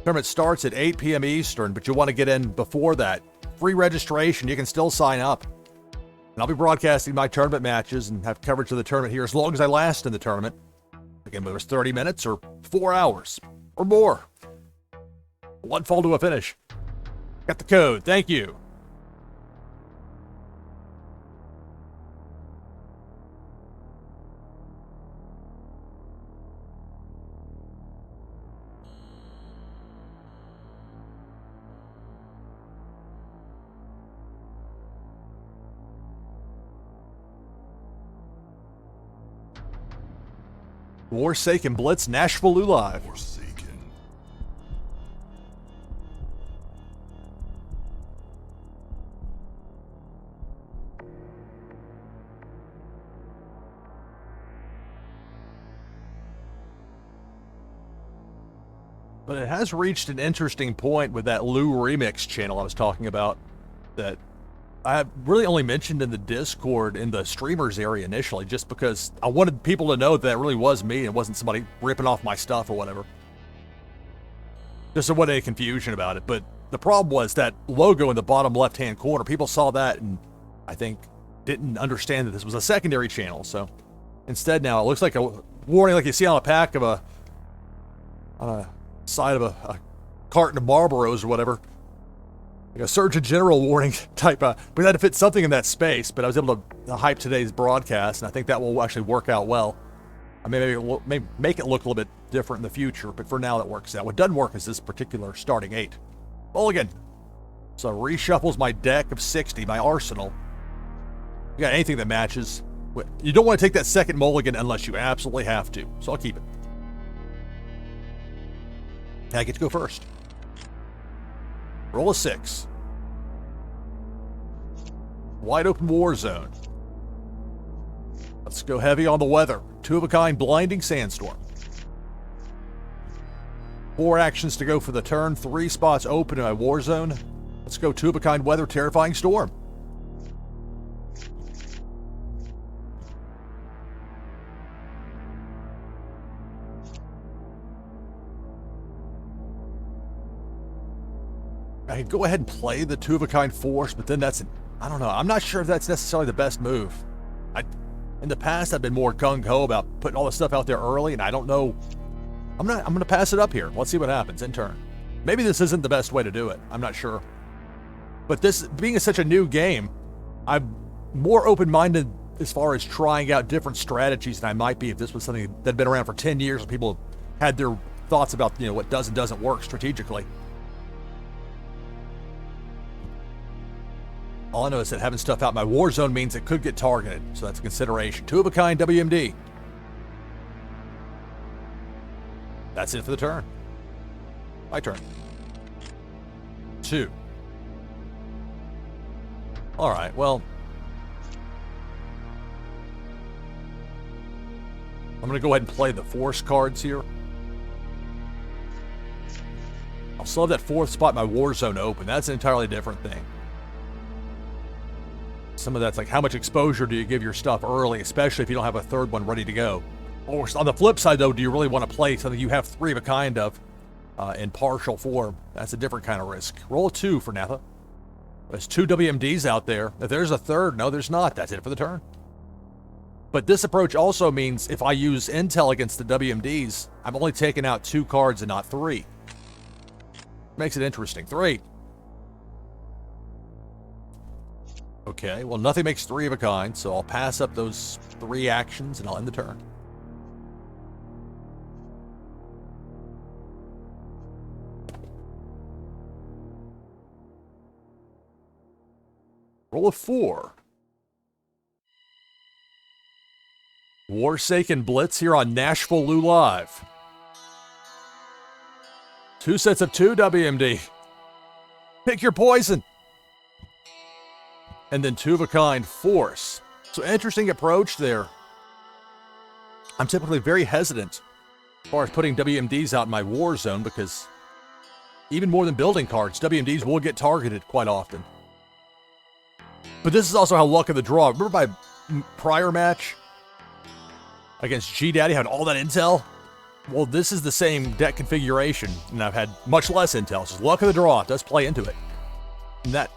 Tournament starts at 8 p.m. Eastern, but you'll want to get in before that. Free registration, you can still sign up. And I'll be broadcasting my tournament matches and have coverage of the tournament here as long as I last in the tournament. Again, whether it's 30 minutes or 4 hours or more. One fall to a finish. Got the code. Thank you. Warsaken Blitz, NashvilleLou Live. Warsaken. But it has reached an interesting point with that Lou Remix channel I was talking about that I really only mentioned in the Discord in the streamers area initially, just because I wanted people to know that really was me and wasn't somebody ripping off my stuff or whatever. Just so there wasn't any confusion about it. But the problem was that logo in the bottom left-hand corner, people saw that and I think didn't understand that this was a secondary channel. So instead now it looks like a warning like you see on a pack of on a side of a carton of Marlboros or whatever. Like a Surgeon General warning type. We had to fit something in that space, but I was able to hype today's broadcast, and I think that will actually work out well. I mean, maybe make it look a little bit different in the future, but for now that works out. What doesn't work is this particular starting 8. Mulligan. So reshuffles my deck of 60, my arsenal. You got anything that matches. You don't want to take that second mulligan unless you absolutely have to, so I'll keep it. I get to go first. Roll a 6. Wide open war zone. Let's go heavy on the weather. 2-of-a-kind blinding sandstorm. 4 actions to go for the turn. 3 spots open in my war zone. Let's go 2-of-a-kind weather terrifying storm. I could go ahead and play the 2-of-a-kind force, but then I don't know. I'm not sure if that's necessarily the best move. In the past, I've been more gung-ho about putting all this stuff out there early, and I don't know. I'm going to pass it up here. Let's see what happens in turn. Maybe this isn't the best way to do it. I'm not sure. But this, being such a new game, I'm more open-minded as far as trying out different strategies than I might be if this was something that had been around for 10 years and people had their thoughts about, what does and doesn't work strategically. All I know is that having stuff out in my war zone means it could get targeted, so that's a consideration. 2-of-a-kind WMD. That's it for the turn. My turn. 2. All right, well, I'm going to go ahead and play the force cards here. I'll still have that 4th spot in my war zone open. That's an entirely different thing. Some of that's like how much exposure do you give your stuff early, especially if you don't have a 3rd one ready to go. Or on the flip side, though, do you really want to play something you have 3 of a kind of in partial form? That's a different kind of risk. Roll a 2 for Natha. There's 2 WMDs out there. If there's a 3rd, no, there's not. That's it for the turn. But this approach also means if I use intel against the WMDs, I'm only taking out 2 cards and not 3. Makes it interesting. 3. Okay, well, nothing makes 3 of a kind, so I'll pass up those 3 actions and I'll end the turn. Roll a 4. Warsaken Blitz here on NashvilleLou Live. 2 sets of 2 WMD. Pick your poison. and then two-of-a-kind force. So interesting approach there. I'm typically very hesitant as far as putting WMDs out in my war zone because even more than building cards, WMDs will get targeted quite often. But this is also how luck of the draw. Remember my prior match against G-Daddy had all that intel? Well, this is the same deck configuration, and I've had much less intel. It's just luck of the draw. It does play into it. And that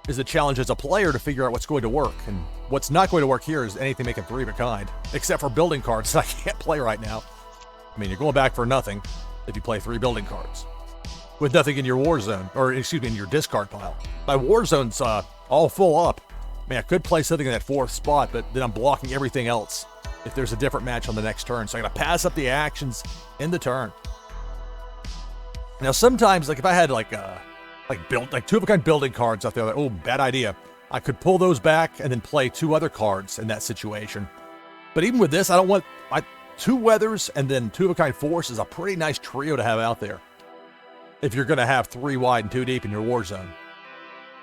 is a challenge as a player to figure out what's going to work. And what's not going to work here is anything making three of a kind, except for building cards that I can't play right now. I mean, you're going back for nothing if you play 3 building cards with nothing in your war zone, or excuse me, in your discard pile. My war zone's all full up. I mean, I could play something in that 4th spot, but then I'm blocking everything else if there's a different match on the next turn. So I gotta pass up the actions in the turn. Now, sometimes, like if I had like 2-of-a-kind building cards out there, like, oh, bad idea. I could pull those back and then play 2 other cards in that situation. But even with this, I don't want 2 weathers and then 2-of-a-kind force is a pretty nice trio to have out there if you're gonna have 3 wide and 2 deep in your war zone.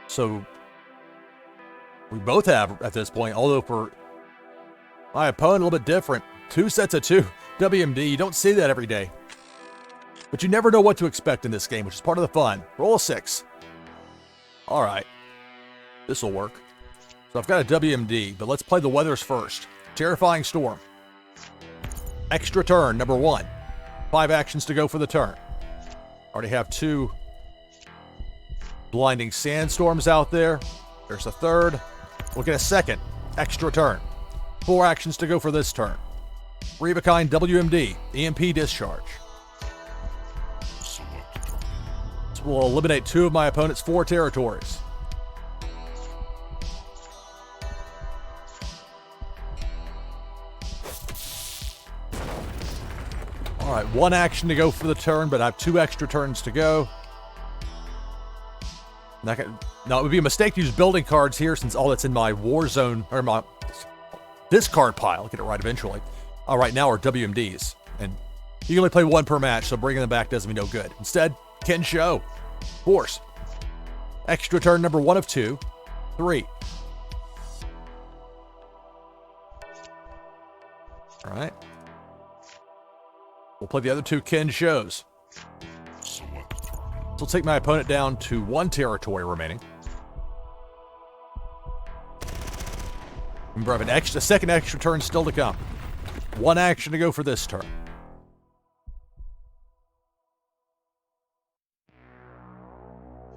So we both have at this point, although for my opponent, a little bit different. 2 sets of 2 WMD. You don't see that every day. But you never know what to expect in this game, which is part of the fun. Roll a 6. All right. This will work. So I've got a WMD, but let's play the weathers first. Terrifying Storm. Extra turn, number 1. 5 actions to go for the turn. Already have 2 Blinding Sandstorms out there. There's a 3rd. We'll get a 2nd. Extra turn. 4 actions to go for this turn. 3-of-a-kind WMD, EMP discharge. So we'll eliminate 2 of my opponent's 4 territories. All right, 1 action to go for the turn, but I have 2 extra turns to go. Now, it would be a mistake to use building cards here since all that's in my war zone, or my discard pile, I'll get it right eventually, right now are WMDs. And you can only play 1 per match, so bringing them back doesn't be no good. Instead, Ken Show. Force. Extra turn number 1 of 2. 3. All right. We'll play the other 2 Ken Shows. So we'll take my opponent down to 1 territory remaining. Remember, I have a 2nd extra turn still to come. 1 action to go for this turn.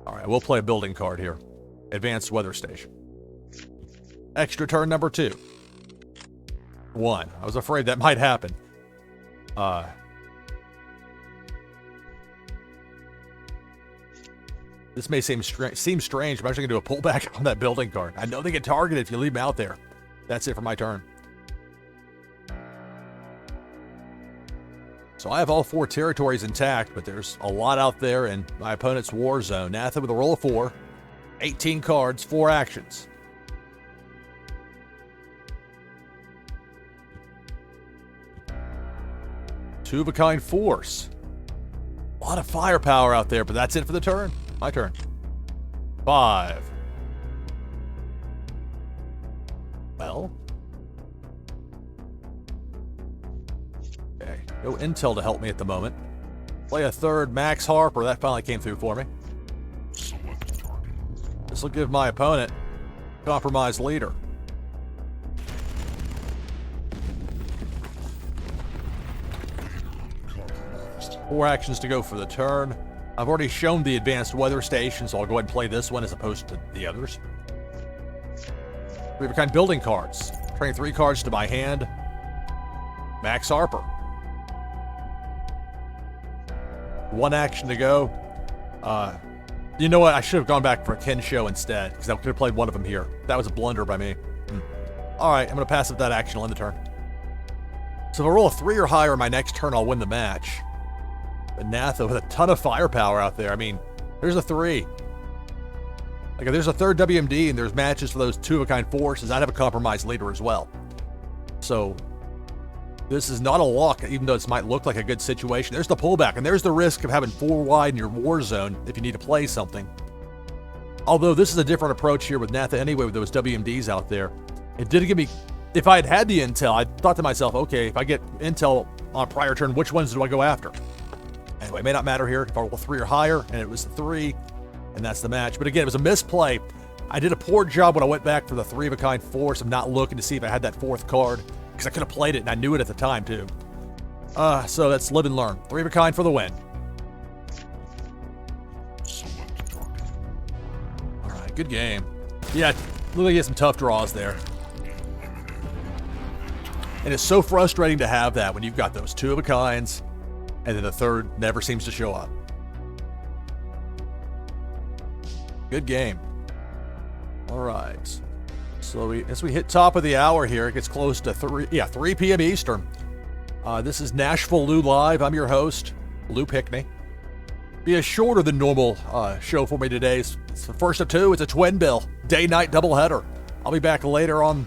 All right, we'll play a building card here. Advanced Weather Station. Extra turn number 2. 1. I was afraid that might happen. This may seem strange, but I'm actually going to do a pullback on that building card. I know they get targeted if you leave them out there. That's it for my turn. So I have all 4 territories intact, but there's a lot out there in my opponent's war zone. Nathan with a roll of 4. 18 cards, 4 actions. Two-of-a-kind force. A lot of firepower out there, but that's it for the turn. My turn. 5. Well. Okay. No intel to help me at the moment. Play a 3rd Max Harper. That finally came through for me. This will give my opponent compromised leader. Four actions to go for the turn. I've already shown the advanced weather station, so I'll go ahead and play this one as opposed to the others. Three-of-a-kind building cards. Turning 3 cards to my hand. Max Harper. 1 action to go. You know what? I should have gone back for a Ken Show instead, because I could have played one of them here. That was a blunder by me. All right, I'm going to pass up that action. I'll end the turn. So if I roll a 3 or higher my next turn, I'll win the match. But Natha with a ton of firepower out there. I mean, there's a 3. Like, if there's a 3rd WMD and there's matches for those two-of-a-kind forces, I'd have a compromised leader as well. So this is not a lock, even though this might look like a good situation. There's the pullback, and there's the risk of having 4 wide in your war zone if you need to play something. Although this is a different approach here with Natha anyway, with those WMDs out there. It did give me, if I had had the intel, I thought to myself, okay, if I get intel on a prior turn, which ones do I go after? Anyway, it may not matter here. If I roll 3 or higher, and it was the 3, and that's the match. But again, it was a misplay. I did a poor job when I went back for the 3 of a kind force. I'm not looking to see if I had that 4th card, because I could have played it, and I knew it at the time, too. So that's live and learn. 3 of a kind for the win. All right, good game. Yeah, look like you had some tough draws there. And it's so frustrating to have that when you've got those 2 of a kinds, and then the 3rd never seems to show up. Good game. All right. So as we hit top of the hour here, it gets close to 3 p.m. Eastern. This is NashvilleLou Live. I'm your host, Lou Pickney. Be a shorter than normal show for me today. It's the first of 2. It's a twin bill, day-night doubleheader. I'll be back later on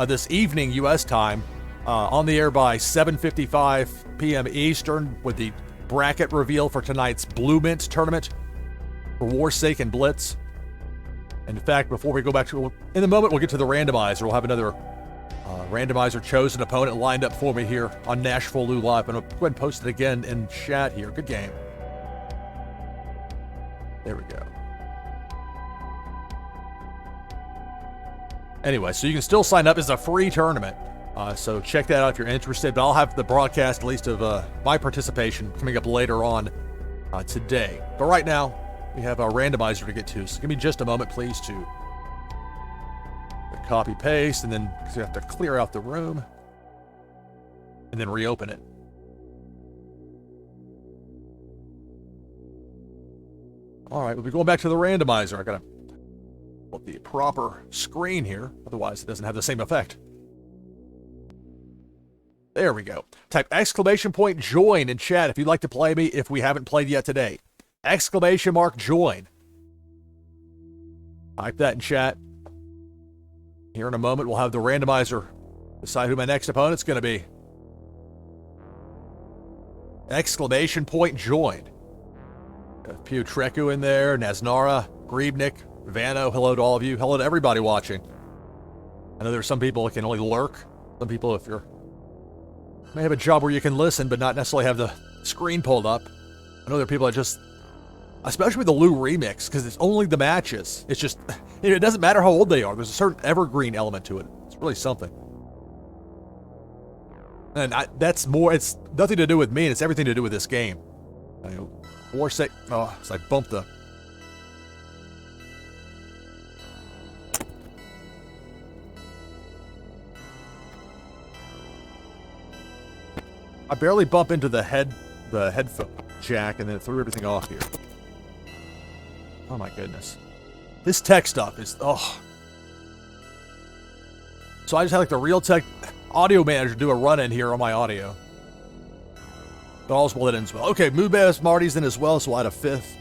this evening U.S. time, on the air by 7:55 p.m. Eastern with the bracket reveal for tonight's Blue Mint tournament for Warsaken Blitz. And in fact, before we go back to, in the moment, we'll get to the randomizer. We'll have another randomizer chosen opponent lined up for me here on NashvilleLou Live. I'm going to go ahead and post it again in chat here. Good game. There we go. Anyway, so you can still sign up. It's a free tournament. So check that out if you're interested. But I'll have the broadcast, at least of my participation, coming up later on today. But right now, we have our randomizer to get to. So give me just a moment, please, to copy paste, and then you have to clear out the room and then reopen it. All right, we'll be going back to the randomizer. I gotta put the proper screen here, otherwise it doesn't have the same effect. There we go. Type !join in chat if you'd like to play me if we haven't played yet today. !join. Type that in chat. Here in a moment, we'll have the randomizer decide who my next opponent's going to be. !join. Pew Treku in there, Naznara, Griebnik, Vano. Hello to all of you. Hello to everybody watching. I know there's some people that can only lurk. Some people, if you're may have a job where you can listen, but not necessarily have the screen pulled up. I know there are people that just, especially with the Lou remix, because it's only the matches. It's just, it doesn't matter how old they are. There's a certain evergreen element to it. It's really something. And that's more, it's nothing to do with me, and it's everything to do with this game. Warsaken, oh, so I bumped the... I barely bump into the headphone jack, and then it threw everything off here. Oh my goodness. This tech stuff is, oh. So I just had like the Realtek audio manager do a run-in here on my audio. But all's well that ends well. Okay, Moobas Marty's in as well, so we'll add a 5th.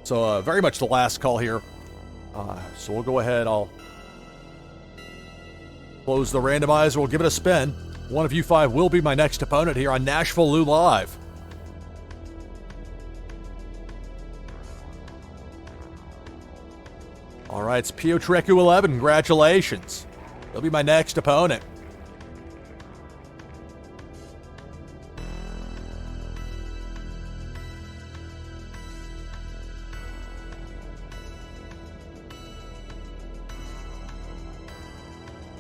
So very much the last call here. So we'll go ahead, I'll close the randomizer, we'll give it a spin. One of you 5 will be my next opponent here on NashvilleLou Live. All right, it's Piotreku 11. Congratulations. He'll be my next opponent.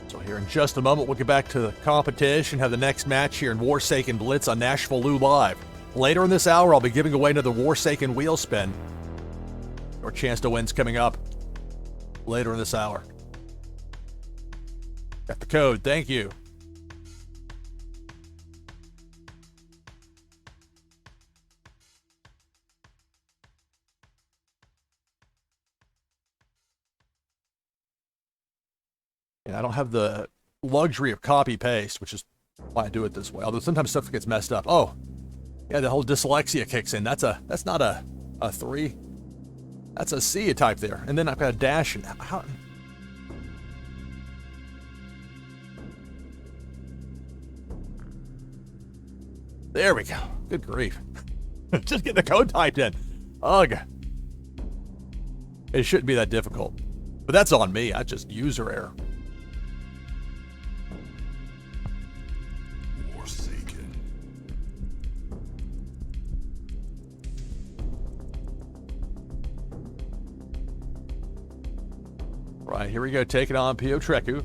So here in just a moment, we'll get back to the competition, have the next match here in Warsaken Blitz on NashvilleLou Live. Later in this hour, I'll be giving away another Warsaken wheel spin. Your chance to win's coming up later in this hour. Got the code. Thank you. And I don't have the luxury of copy paste, which is why I do it this way. Although sometimes stuff gets messed up. Oh, yeah, the whole dyslexia kicks in. That's not a 3. That's a C type there. And then I've got a dash. And how? There we go. Good grief. Just get the code typed in. Ugh. It shouldn't be that difficult. But that's on me. I just user error. Warsaken. Right, here we go. Taking on Piotreku.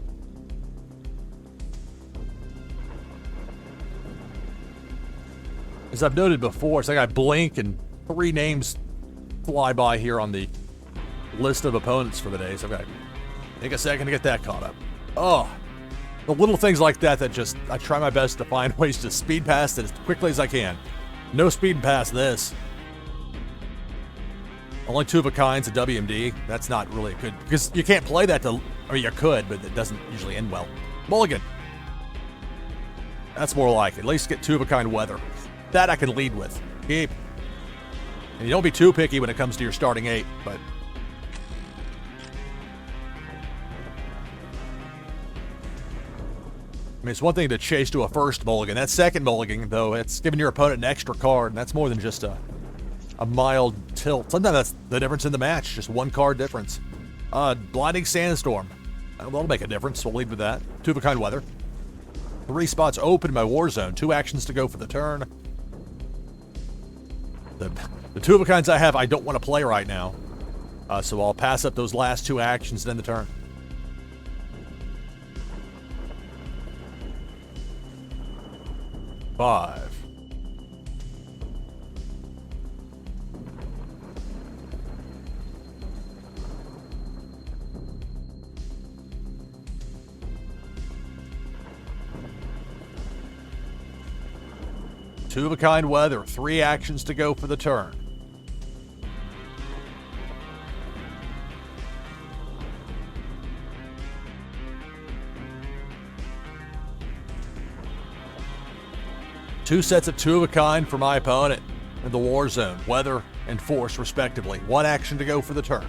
As I've noted before, it's like I blink and 3 names fly by here on the list of opponents for the day. So I've got to take a second to get that caught up. Oh, the little things like that just, I try my best to find ways to speed past it as quickly as I can. No speeding past this. Only 2 of a kinds of WMD. That's not really good, because you can't play that to, I mean, you could, but it doesn't usually end well. Mulligan. That's more like it. At least get 2 of a kind weather. That I can lead with. Keep. And you don't be too picky when it comes to your starting 8, but I mean, it's one thing to chase to a first mulligan. That second mulligan, though, it's giving your opponent an extra card, and that's more than just a mild tilt. Sometimes that's the difference in the match, just 1 card difference. Blinding Sandstorm. That'll make a difference. We'll lead with that. 2 of a kind weather. 3 spots open in my war zone. 2 actions to go for the turn. The 2 of a kinds I have, I don't want to play right now. So I'll pass up those last 2 actions and end the turn. Five. Two of a kind weather, 3 actions to go for the turn. Two sets of 2 of a kind for my opponent in the war zone, weather and force respectively. 1 action to go for the turn.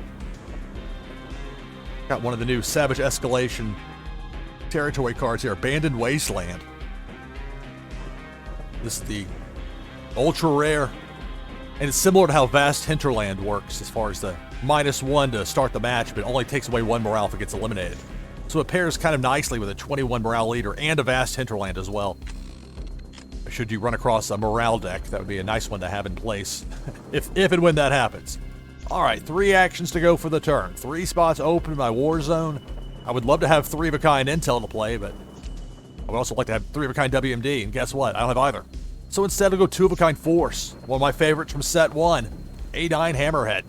Got one of the new Savage Escalation territory cards here, Abandoned Wasteland. This is the ultra rare, and it's similar to how Vast Hinterland works as far as the -1 to start the match, but it only takes away 1 morale if it gets eliminated. So it pairs kind of nicely with a 21 morale leader and a Vast Hinterland as well. Should you run across a morale deck, that would be a nice one to have in place if and when that happens. All right, 3 actions to go for the turn. 3 spots open in my war zone. I would love to have 3 of a kind intel to play, but I would also like to have 3 of a kind WMD, and guess what? I don't have either. So instead I'll go 2 of a kind force. One of my favorites from set 1, A9 Hammerhead.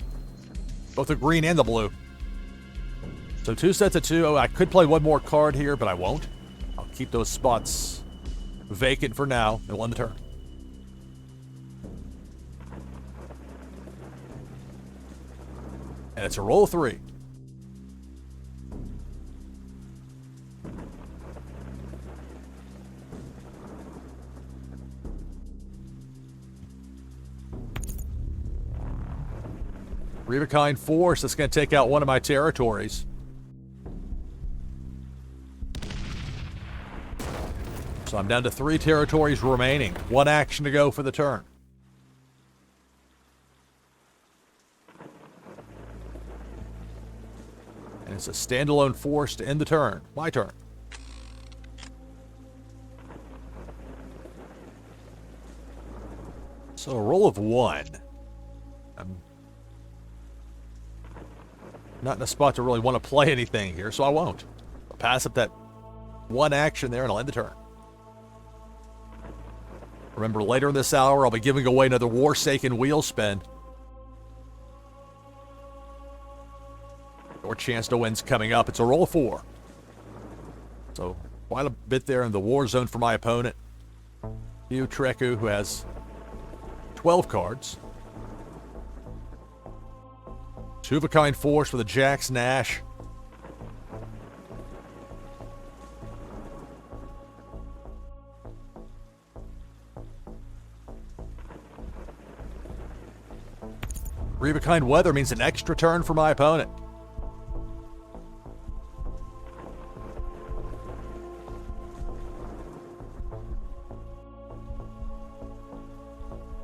Both the green and the blue. So 2 sets of 2. Oh, I could play 1 more card here, but I won't. I'll keep those spots vacant for now and win the turn. And it's a roll 3. Three of a kind force that's going to take out one of my territories. So I'm down to 3 territories remaining. 1 action to go for the turn. And it's a standalone force to end the turn. My turn. So a roll of 1. I'm not in a spot to really want to play anything here, so I won't. I'll pass up that 1 action there and I'll end the turn. Remember, later in this hour, I'll be giving away another Warsaken wheel spin. Your chance to win's coming up. It's a roll of 4. So, quite a bit there in the war zone for my opponent. Piotreku, who has 12 cards. 2 of a kind force with a Jax Nash. Three of a kind weather means an extra turn for my opponent.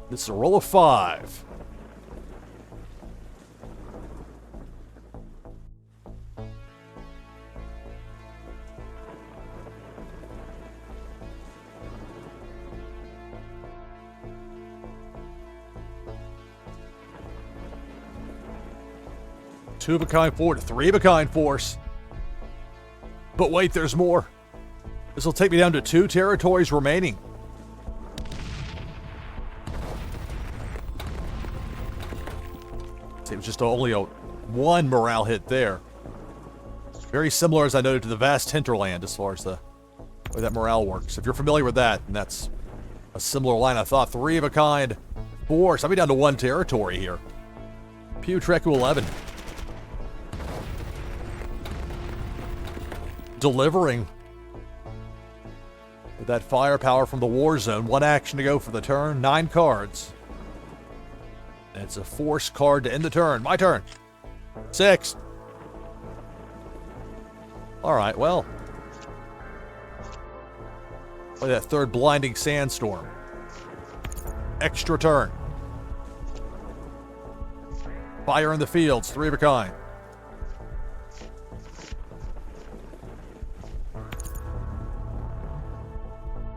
This is a roll of 5. 2-of-a-kind force, 3-of-a-kind force. But wait, there's more. This will take me down to 2 territories remaining. It was just only a 1 morale hit there. Very similar, as I noted, to the vast hinterland as far as the way that morale works. If you're familiar with that, and that's a similar line, I thought. 3-of-a-kind force. I'll be down to 1 territory here. Pew Treku 11. Delivering with that firepower from the war zone. 1 action to go for the turn. 9 cards. And it's a force card to end the turn. My turn. 6. Alright, well. Play that 3rd blinding sandstorm. Extra turn. Fire in the fields. 3-of-a-kind.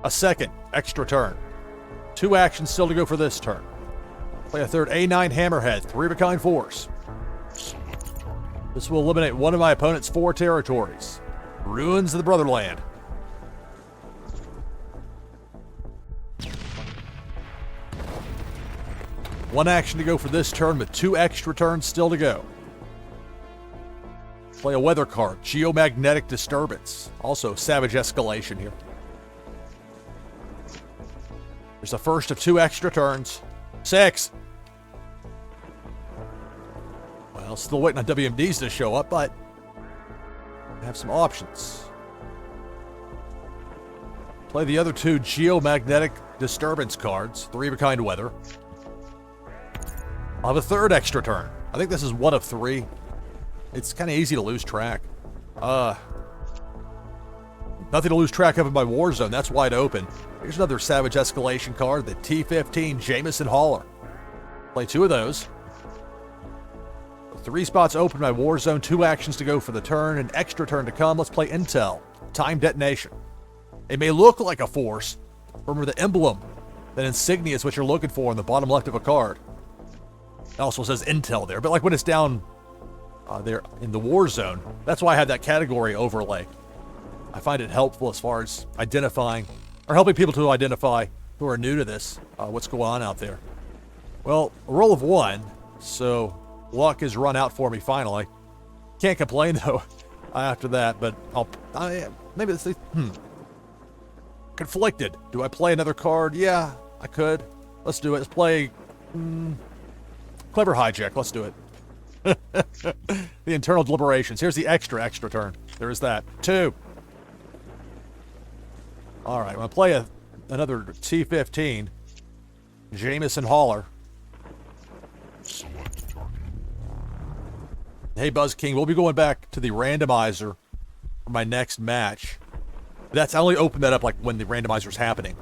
A 2nd extra turn. 2 actions still to go for this turn. Play a 3rd A9 Hammerhead, 3-of-a-kind force. This will eliminate 1 of my opponent's 4 territories. Ruins of the Brotherland. One action to go for this turn, with 2 extra turns still to go. Play a weather card, Geomagnetic Disturbance. Also, Savage Escalation here. There's the first of 2 extra turns. 6. Well, still waiting on WMDs to show up, but I have some options. Play the other 2 Geomagnetic Disturbance cards, 3-of-a-kind weather. I'll have a 3rd extra turn. I think this is 1 of 3. It's kind of easy to lose track. Nothing to lose track of in my war zone. That's wide open. Here's another Savage Escalation card, the T-15 Jameson Hauler. Play 2 of those. 3 spots open in my war zone, 2 actions to go for the turn, an extra turn to come. Let's play Intel, Time Detonation. It may look like a force. Remember the emblem, that insignia is what you're looking for in the bottom left of a card. It also says Intel there, but like when it's down there in the war zone, that's why I had that category overlay. I find it helpful as far as identifying, or helping people to identify who are new to this, what's going on out there. Well, a roll of 1, so luck has run out for me finally. Can't complain though after that, but maybe it's conflicted. Do I play another card? Yeah, I could. Let's do it. Let's play Clever Hijack. Let's do it. The internal deliberations. Here's the extra turn. There is that. 2. All right, I'm going to play another T-15 Jameson Hauler. Hey, Buzz King, we'll be going back to the randomizer for my next match. I only opened that up like when the randomizer's happening.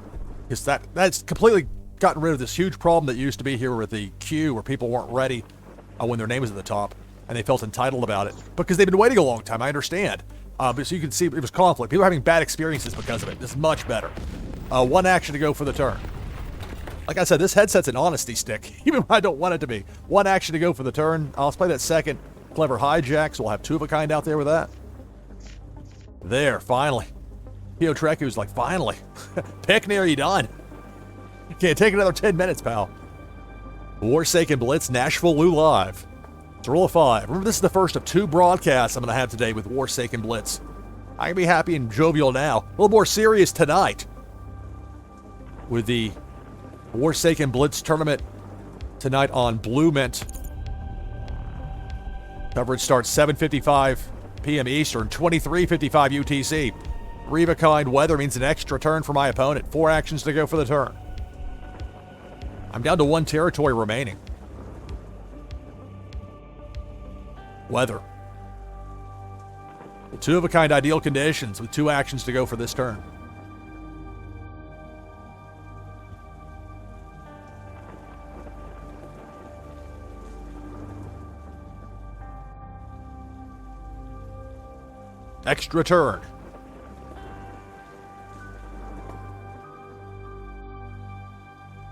Because that's completely gotten rid of this huge problem that used to be here with the queue where people weren't ready when their name was at the top and they felt entitled about it. Because they've been waiting a long time, I understand. But so you can see it was conflict. People are having bad experiences because of it. This is much better. 1 action to go for the turn. Like I said, this headset's an honesty stick, even when I don't want it to be. 1 action to go for the turn. Let's play that 2nd Clever Hijack, so we'll have 2-of-a-kind out there with that. There, finally. Pio Treku's like, finally. Pick near you done. Can't take another 10 minutes, pal. Warsaken Blitz, NashvilleLou Live. It's a roll of 5. Remember, this is the first of 2 broadcasts I'm going to have today with Warsaken Blitz. I can be happy and jovial now. A little more serious tonight with the Warsaken Blitz tournament tonight on Blue Mint. Coverage starts 7:55 p.m. Eastern, 23:55 UTC. 3-of-a-kind weather means an extra turn for my opponent. 4 actions to go for the turn. I'm down to 1 territory remaining. Weather. The 2-of-a-kind ideal conditions with 2 actions to go for this turn. Extra turn.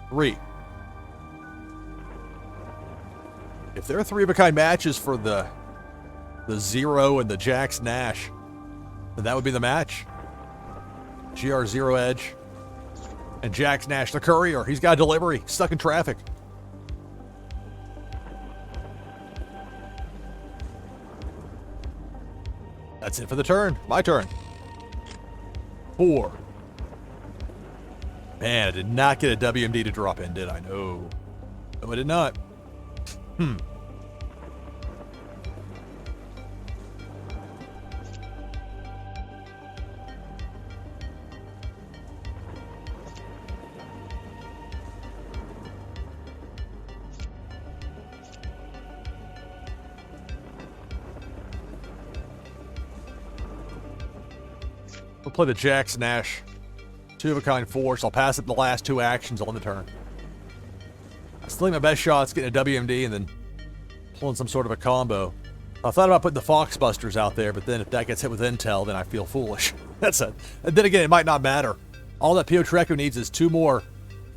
Three. If there are 3-of-a-kind matches for the the Zero and the Jax Nash. And that would be the match. GR Zero Edge. And Jax Nash, the courier. He's got a delivery. Stuck in traffic. That's it for the turn. My turn. 4. Man, I did not get a WMD to drop in, did I? No. No, I did not. We'll play the Jax Nash 2-of-a-kind force. I'll pass it the last 2 actions on the turn. I still think my best shot's getting a WMD and then pulling some sort of a combo. I thought about putting the Fox Busters out there, but then if that gets hit with intel, then I feel foolish. That's it. And then again, it might not matter. All that Piotreko needs is 2 more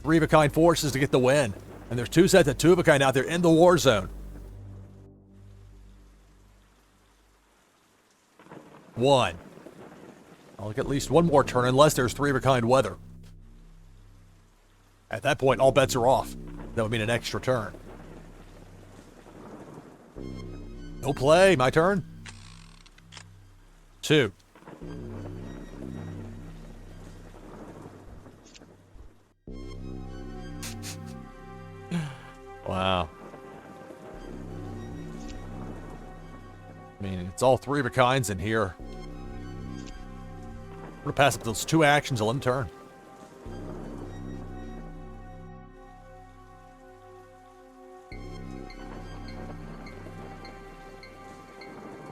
3-of-a-kind forces to get the win. And there's 2 sets of 2-of-a-kind out there in the war zone. 1. I'll get at least 1 more turn unless there's 3-of-a-kind weather. At that point, all bets are off. That would mean an extra turn. No play. My turn. 2. Wow. I mean, it's all 3-of-a-kinds in here. I'm going to pass up those 2 actions. I'll end turn.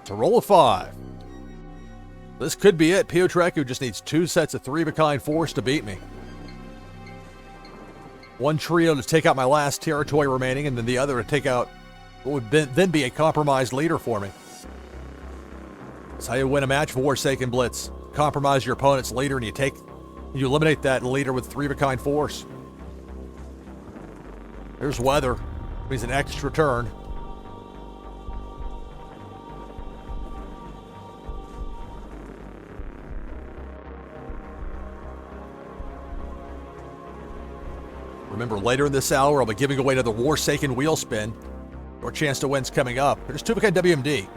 To roll a 5. This could be it. Piotreko just needs 2 sets of 3-of-a-kind force to beat me. 1 trio to take out my last territory remaining, and then the other to take out what would then be a compromised leader for me. That's how you win a match for Warsaken Blitz. Compromise your opponent's leader, and you eliminate that leader with 3-of-a-kind force. There's weather. Means an extra turn. Remember, later in this hour, I'll be giving away another Warsaken wheel spin. Your chance to win's coming up. There's 2-of-a-kind WMD.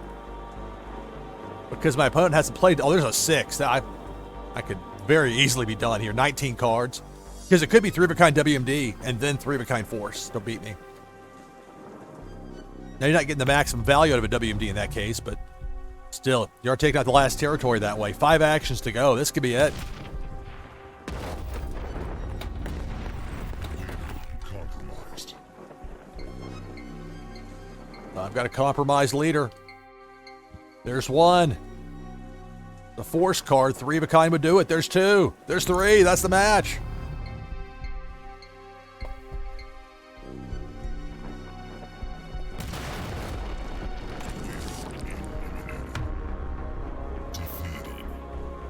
Because my opponent hasn't played... Oh, there's a 6. I could very easily be done here. 19 cards. Because it could be 3-of-a-kind WMD and then 3-of-a-kind force to beat me. Now, you're not getting the maximum value out of a WMD in that case, but still, you are taking out the last territory that way. 5 actions to go. This could be it. Compromised. I've got a compromised leader. There's 1. The force card, 3-of-a-kind would do it. There's 2. There's 3. That's the match.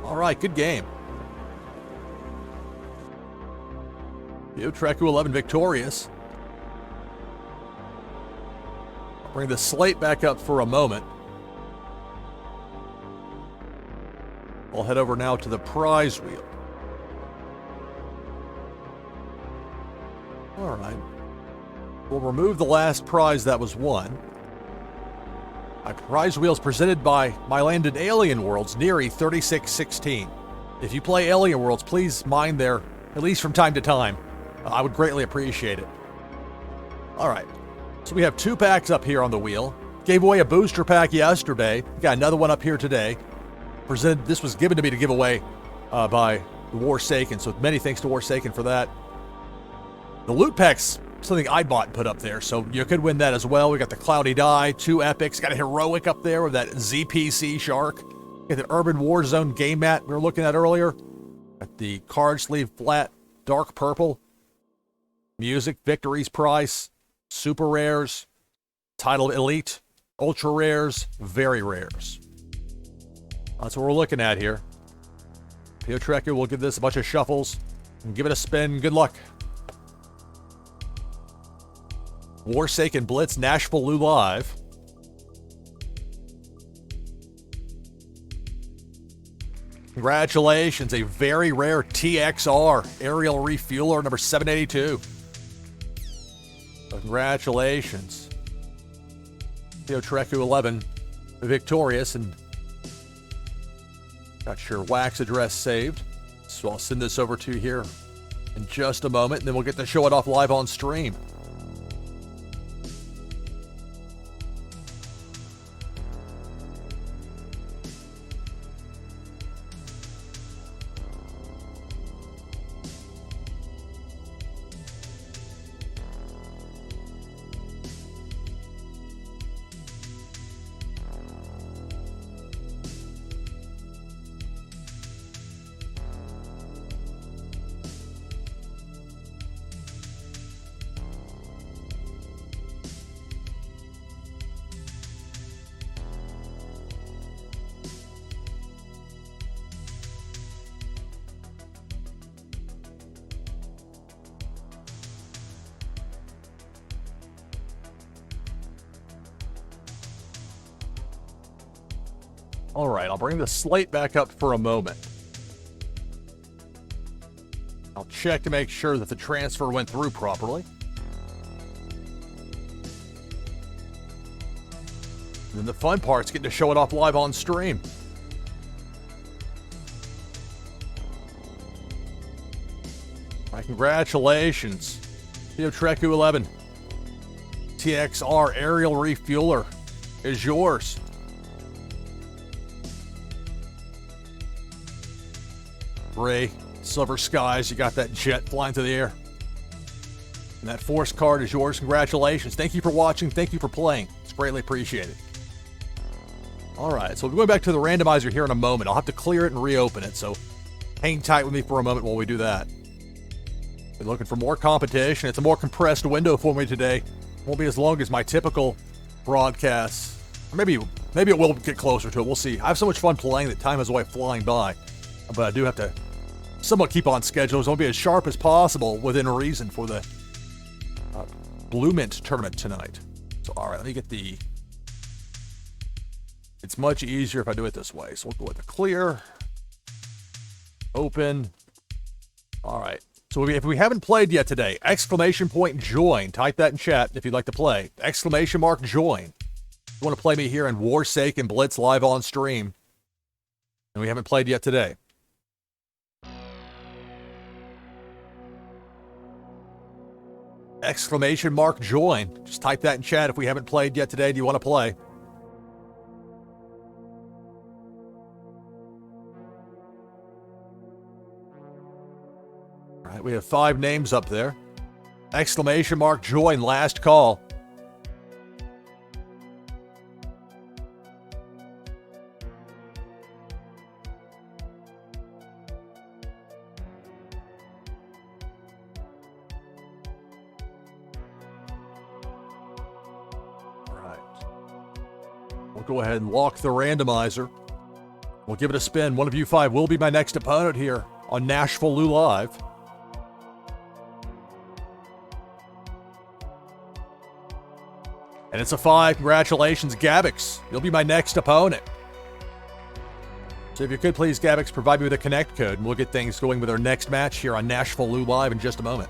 All right, good game. Piotreko 11 victorious. I'll bring the slate back up for a moment. I'll head over now to the prize wheel. All right. We'll remove the last prize that was won. My prize wheel is presented by my landed Alien Worlds, Neary 3616. If you play Alien Worlds, please mind there, at least from time to time. I would greatly appreciate it. All right. So we have 2 packs up here on the wheel. Gave away a booster pack yesterday. Got another one up here today. This was given to me to give away by Warsaken, so many thanks to Warsaken for that. The loot pack's something I bought and put up there, so you could win that as well. We got the Cloudy Die, 2 epics, got a heroic up there with that ZPC Shark. Got the Urban Warzone game mat we were looking at earlier. Got the card sleeve flat, dark purple. Music, Victory's Price, super rares, title elite, ultra rares, very rares. That's what we're looking at here. Piotreko will give this a bunch of shuffles and give it a spin. Good luck. Warsaken Blitz, NashvilleLou Live. Congratulations, a very rare TXR aerial refueler number 782. Congratulations. Theo Treku 11, victorious, and got your wax address saved. So I'll send this over to you here in just a moment, and then we'll get to show it off live on stream. All right, I'll bring the slate back up for a moment. I'll check to make sure that the transfer went through properly. And then the fun part's getting to show it off live on stream. All right, congratulations. Theo Treku 11. TXR aerial refueler is yours. Ray, Silver Skies, you got that jet flying through the air. And that force card is yours. Congratulations. Thank you for watching. Thank you for playing. It's greatly appreciated. All right, so we'll be going back to the randomizer here in a moment. I'll have to clear it and reopen it, so hang tight with me for a moment while we do that. Been looking for more competition. It's a more compressed window for me today. Won't be as long as my typical broadcasts. Or maybe it will get closer to it. We'll see. I have so much fun playing that time is away flying by. But I do have to somewhat keep on schedule. So I'll be as sharp as possible within reason for the Blue Mint tournament tonight. So, all right, let me get the... It's much easier if I do it this way. So we'll go with the clear. Open. All right. So if we haven't played yet today, exclamation point join. Type that in chat if you'd like to play. Exclamation mark join. If you want to play me here in Warsaken Blitz live on stream, and we haven't played yet today. Exclamation mark join. Just type that in chat if we haven't played yet today. Do you want to play? All right, we have 5 names up there. Exclamation mark join. Last call. Go ahead and lock the randomizer. We'll give it a spin. One of you 5 will be my next opponent here on NashvilleLou Live. And it's a 5. Congratulations, Gabix. You'll be my next opponent. So if you could please, Gabix, provide me with a connect code, and we'll get things going with our next match here on NashvilleLou Live in just a moment.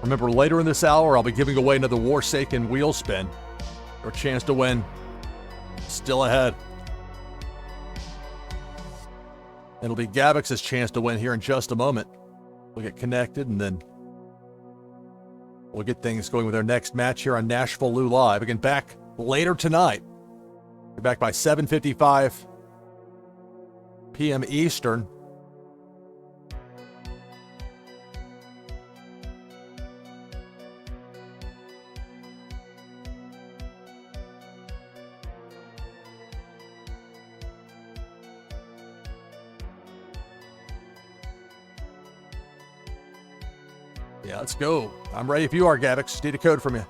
Remember, later in this hour, I'll be giving away another Warsaken wheel spin. Your chance to win still ahead. It'll be Gabix's chance to win here in just a moment. We'll get connected, and then we'll get things going with our next match here on NashvilleLou Live. Again, back later tonight. We're back by 7:55 p.m. Eastern. Yeah, let's go. I'm ready if you are, Gabix. Need a code from you.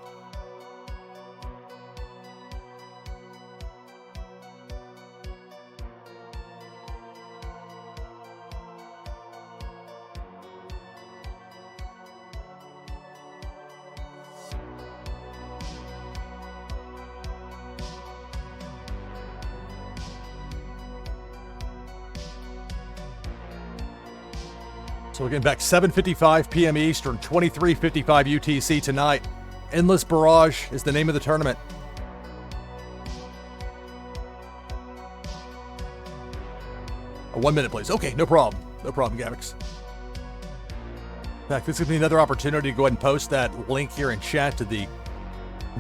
So again, back 7:55 p.m. Eastern, 23:55 UTC tonight. Endless Barrage is the name of the tournament. Oh, 1 minute, please. Okay, no problem. No problem, Gavix. In fact, this gives me another opportunity to go ahead and post that link here in chat to the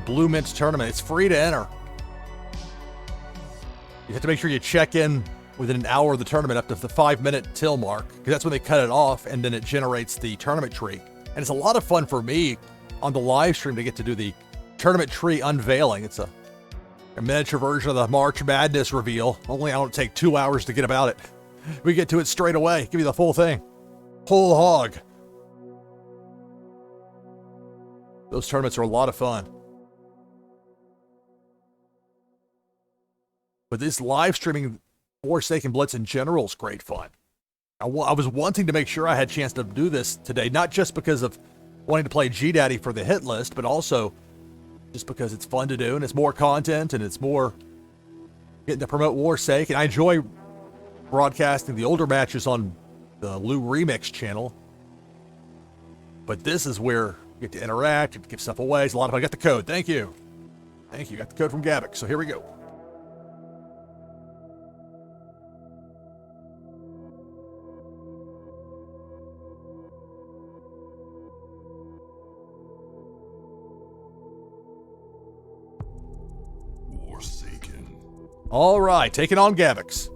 Blue Mint tournament. It's free to enter. You have to make sure you check in within an hour of the tournament up to the 5-minute till mark, because that's when they cut it off, and then it generates the tournament tree. And it's a lot of fun for me on the live stream to get to do the tournament tree unveiling. It's a miniature version of the March Madness reveal. Only I don't take 2 hours to get about it. We get to it straight away. Give you the full thing. Whole hog. Those tournaments are a lot of fun. But this live streaming Warsaken Blitz in general is great fun. I was wanting to make sure I had a chance to do this today, not just because of wanting to play G-Daddy for the hit list, but also just because it's fun to do and it's more content and it's more getting to promote Warsaken. I enjoy broadcasting the older matches on the Lou Remix channel, but this is where you get to interact and give stuff away. It's a lot of fun. I got the code. Thank you. Thank you. Got the code from Gavix. So here we go. Warsaken. All right, taking on Gavix.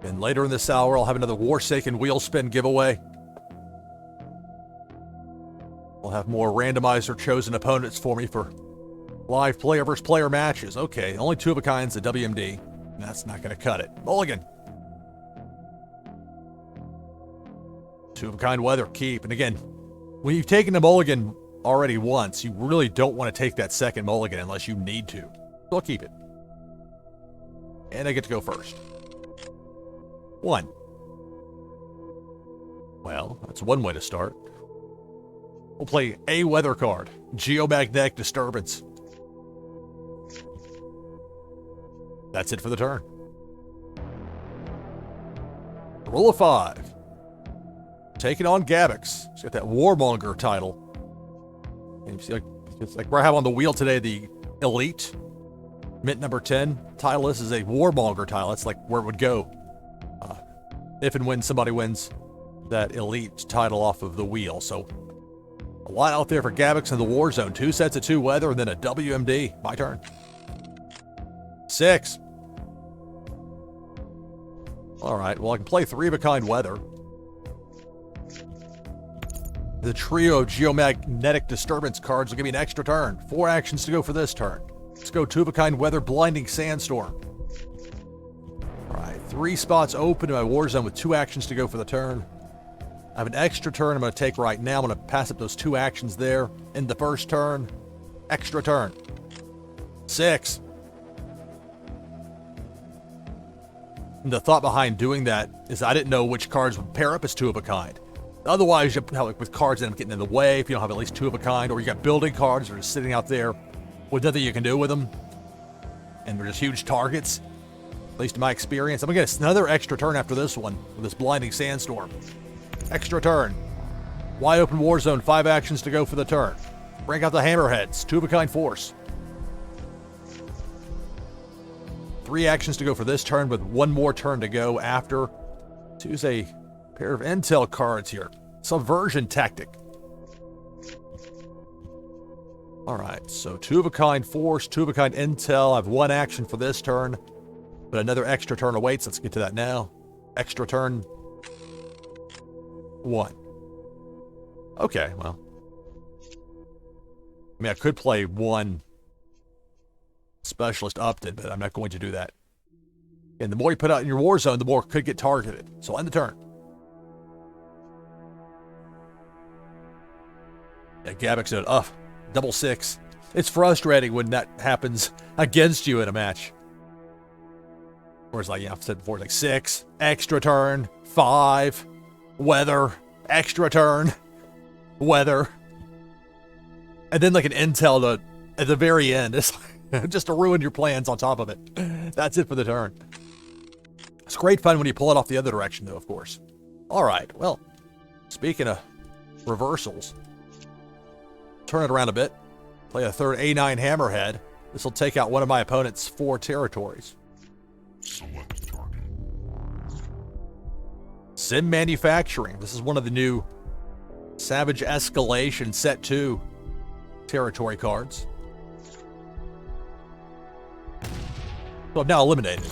And later in this hour, I'll have another Warsaken wheel spin giveaway. We'll have more randomizer chosen opponents for me for live player versus player matches. Okay, only 2 of a kinds at WMD. That's not going to cut it. Mulligan. 2 of a kind weather, keep. And again, when you've taken the mulligan already once, you really don't want to take that second mulligan unless you need to. So I'll keep it. And I get to go first. 1. Well, that's one way to start. We'll play a weather card. Geomagnetic Disturbance. That's it for the turn. Roll of 5. Taking on Gavix. He's got that Warmonger title. And you see, it's like where I have on the wheel today the Elite Mint number 10 title. This is a Warmonger title. That's like where it would go if and when somebody wins that Elite title off of the wheel. So a lot out there for Gavix in the War Zone. 2 sets of 2 weather and then a WMD. My turn. 6. All right, well, I can play 3 of a kind weather. The trio of Geomagnetic Disturbance cards will give me an extra turn. 4 actions to go for this turn. Let's go 2 of a kind weather, Blinding Sandstorm. All right, 3 spots open in my War Zone with 2 actions to go for the turn. I have an extra turn I'm going to take right now. I'm going to pass up those 2 actions there in the first turn. Extra turn. 6. And the thought behind doing that is I didn't know which cards would pair up as 2 of a kind. Otherwise, you have, like, with cards that end up getting in the way if you don't have at least 2 of a kind, or you got building cards that are just sitting out there with nothing you can do with them, and they're just huge targets, at least in my experience. I'm going to get another extra turn after this one with this Blinding Sandstorm. Extra turn. Wide open War Zone, 5 actions to go for the turn. Break out the Hammerheads, 2 of a kind force. 3 actions to go for this turn with 1 more turn to go after. Choose a pair of intel cards here. Subversion Tactic. All right, so 2 of a kind force, 2 of a kind intel. I have 1 action for this turn, but another extra turn awaits. Let's get to that now. Extra turn 1. Okay, well. I mean, I could play 1 Specialist Upton, but I'm not going to do that. And the more you put out in your War Zone, the more it could get targeted. So end the turn. Yeah, Gavix said, double 6. It's frustrating when that happens against you in a match. Whereas, like, I've said before, like 6, extra turn, 5, weather, extra turn, weather. And then like an intel at the very end. It's like, just to ruin your plans on top of it. That's it for the turn. It's great fun when you pull it off the other direction, though, of course. All right, well, speaking of reversals, turn it around a bit. Play a third A9 Hammerhead. This will take out one of my opponent's 4 territories. Select target. Sim Manufacturing. This is one of the new Savage Escalation Set 2 territory cards. So I've now eliminated.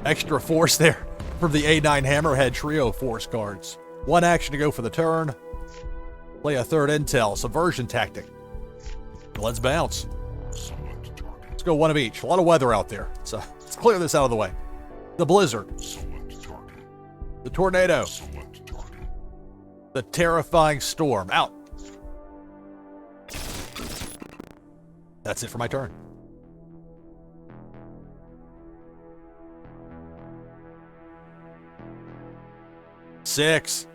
Extra force there from the A9 Hammerhead trio force cards. 1 action to go for the turn. Play a third intel, subversion tactic. Let's bounce. Select target. Let's go one of each. A lot of weather out there. So let's clear this out of the way. The blizzard. Select target. The tornado. Select target. The terrifying storm. Out. That's it for my turn. Six.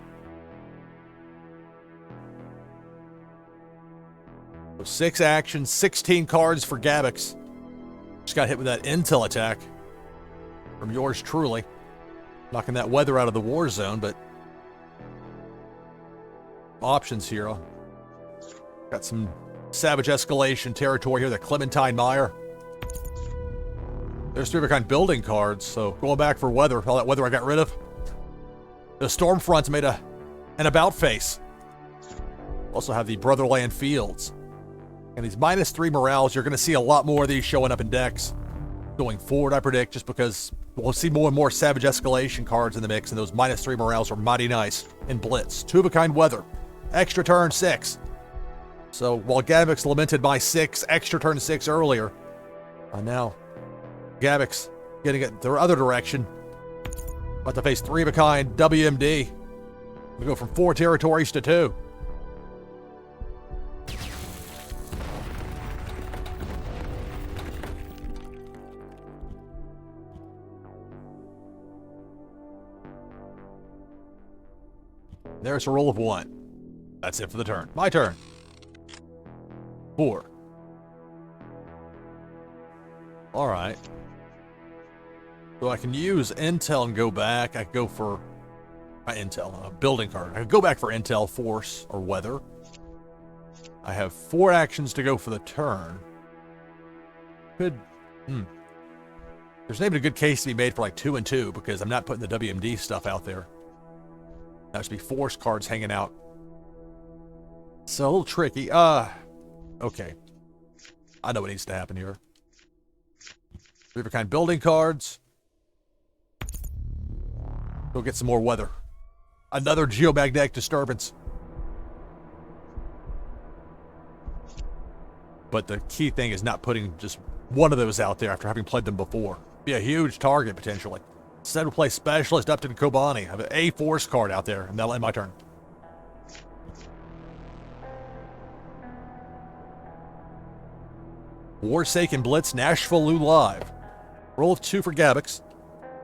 So 6 actions, 16 cards for Gabix. Just got hit with that intel attack from yours truly. Knocking that weather out of the war zone, but options here. Got some Savage Escalation territory here, the Clementine Meyer. There's 3 of a kind building cards, so going back for weather, all that weather I got rid of. The Stormfront made an about face. Also have the Brotherland Fields. And these -3 morales, you're going to see a lot more of these showing up in decks going forward, I predict, just because we'll see more and more Savage Escalation cards in the mix, and those -3 morales are mighty nice in Blitz. 2 of a kind weather. Extra turn 6. So while Gabix lamented my 6 extra turn 6 earlier, now Gabix getting it the other direction. About to face 3 of a kind WMD. We go from 4 territories to 2. There's a roll of 1. That's it for the turn. My turn. 4. All right. So I can use intel and go back. I could go for my intel, a building card. I could go back for intel, force, or weather. I have 4 actions to go for the turn. There's maybe a good case to be made for like 2 and 2 because I'm not putting the WMD stuff out there. That should be force cards hanging out. So a little tricky. Okay. I know what needs to happen here. 3 of a kind building cards. Go get some more weather. Another geomagnetic disturbance. But the key thing is not putting just one of those out there after having played them before. Be a huge target potentially. Instead we'll play Specialist Upton Kobani. I have an A force card out there, and that'll end my turn. Warsaken Blitz, NashvilleLou live. Roll of 2 for Gabix.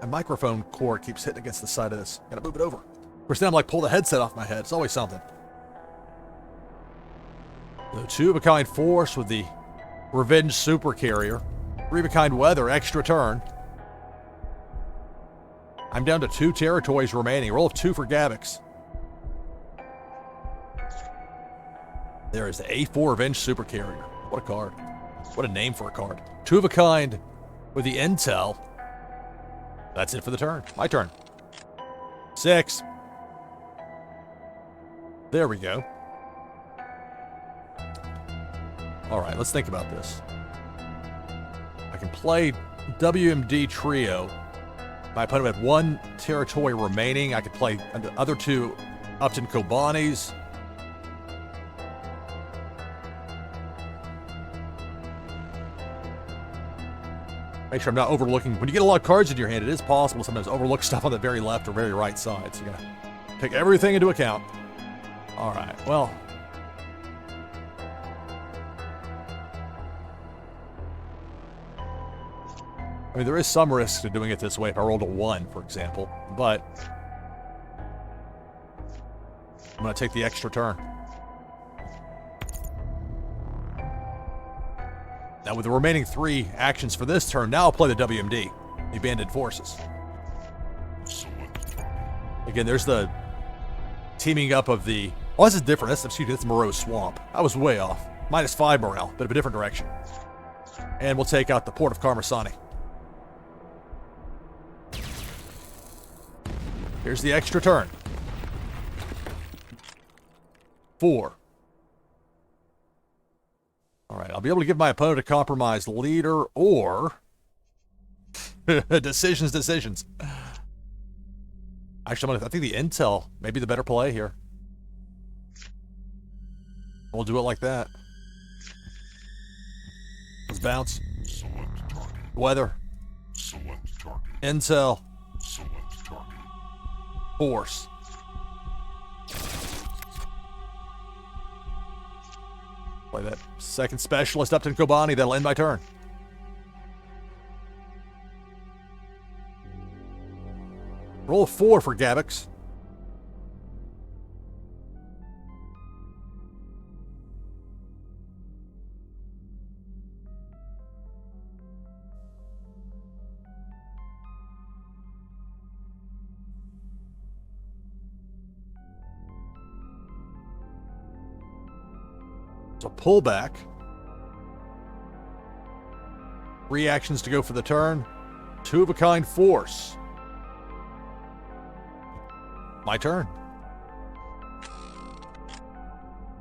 My microphone cord keeps hitting against the side of this. Gotta move it over. Of course, then I'm like, pull the headset off my head. It's always something. So 2 of a kind force with the Revenge Super Carrier. 3 of a kind weather, extra turn. I'm down to 2 territories remaining. Roll of 2 for Gabix. There is the A4 Revenge Super Carrier. What a card. What a name for a card. 2 of a kind with the intel. That's it for the turn. My turn. 6. There we go. All right, let's think about this. I can play WMD Trio. My opponent had 1 territory remaining. I could play the other 2 Upton Kobanis. Make sure I'm not overlooking. When you get a lot of cards in your hand, it is possible to sometimes overlook stuff on the very left or very right side. So you gotta take everything into account. All right, well. I mean, there is some risk to doing it this way if I rolled a 1, for example, but I'm going to take the extra turn. Now, with the remaining 3 actions for this turn, now I'll play the WMD. The abandoned forces. Select target. Again, there's the teaming up of the... Oh, this is different. That's Moreau Swamp. I was way off. -5 morale, but a different direction. And we'll take out the port of Carmasani. Here's the extra turn. 4. All right, I'll be able to give my opponent a compromised leader or... decisions. Actually, I think the intel may be the better play here. We'll do it like that. Let's bounce. Select target. Weather. Select target. Intel. Select target. Force. Play that second specialist up to Kobani. That'll end my turn. Roll a 4 for Gabix. It's a pullback. Reactions to go for the turn. 2-of-a-kind force. My turn.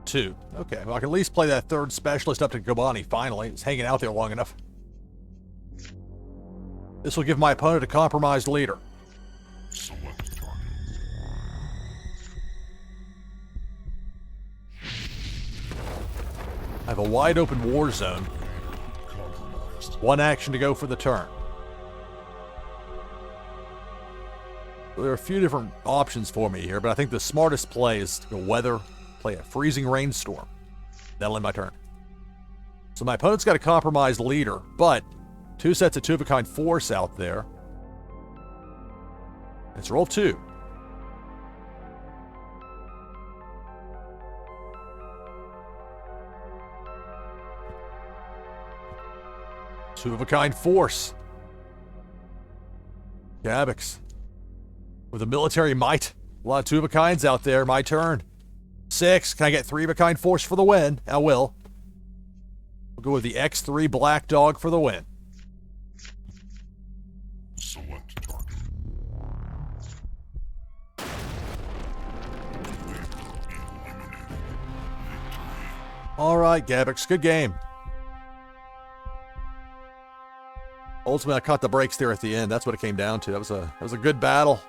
2. Okay, well, I can at least play that third specialist up to Kobani, finally. It's hanging out there long enough. This will give my opponent a compromised leader. Select target. I have a wide open war zone. Compromised. 1 action to go for the turn. There are a few different options for me here, but I think the smartest play is to go weather, play a freezing rainstorm. That'll end my turn. So my opponent's got a compromised leader, but 2 sets of 2-of-a-kind force out there. Let's roll 2. Two-of-a-kind force. Gabix. With a military might. A lot of 2-of-a-kinds out there. My turn. 6. Can I get 3-of-a-kind force for the win? I will. We'll go with the X3 Black Dog for the win. Select target. All right, Gabix. Good game. Ultimately, I caught the brakes there at the end. That's what it came down to. That was a good battle.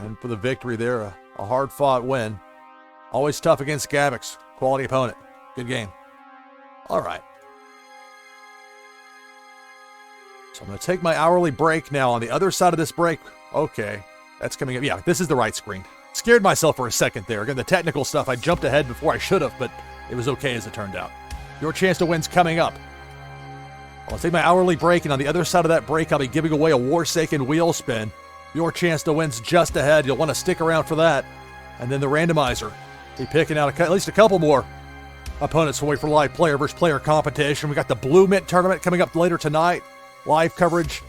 And for the victory there, a hard-fought win. Always tough against Gabix. Quality opponent. Good game. All right. So I'm going to take my hourly break now. On the other side of this break, okay, that's coming up. Yeah, this is the right screen. Scared myself for a second there. Again, the technical stuff, I jumped ahead before I should have, but it was okay as it turned out. Your chance to win's coming up. I'll take my hourly break, and on the other side of that break, I'll be giving away a Warsaken wheel spin. Your chance to win's just ahead. You'll want to stick around for that. And then the randomizer. Be picking out at least a couple more opponents for live player versus player competition. We got the Blue Mint tournament coming up later tonight. Live coverage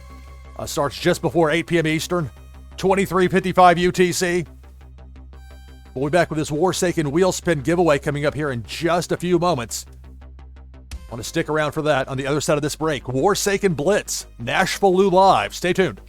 starts just before 8 p.m. Eastern, 23:55 UTC. We'll be back with this Warsaken wheel spin giveaway coming up here in just a few moments. Want to stick around for that on the other side of this break. Warsaken Blitz, NashvilleLou Live. Stay tuned.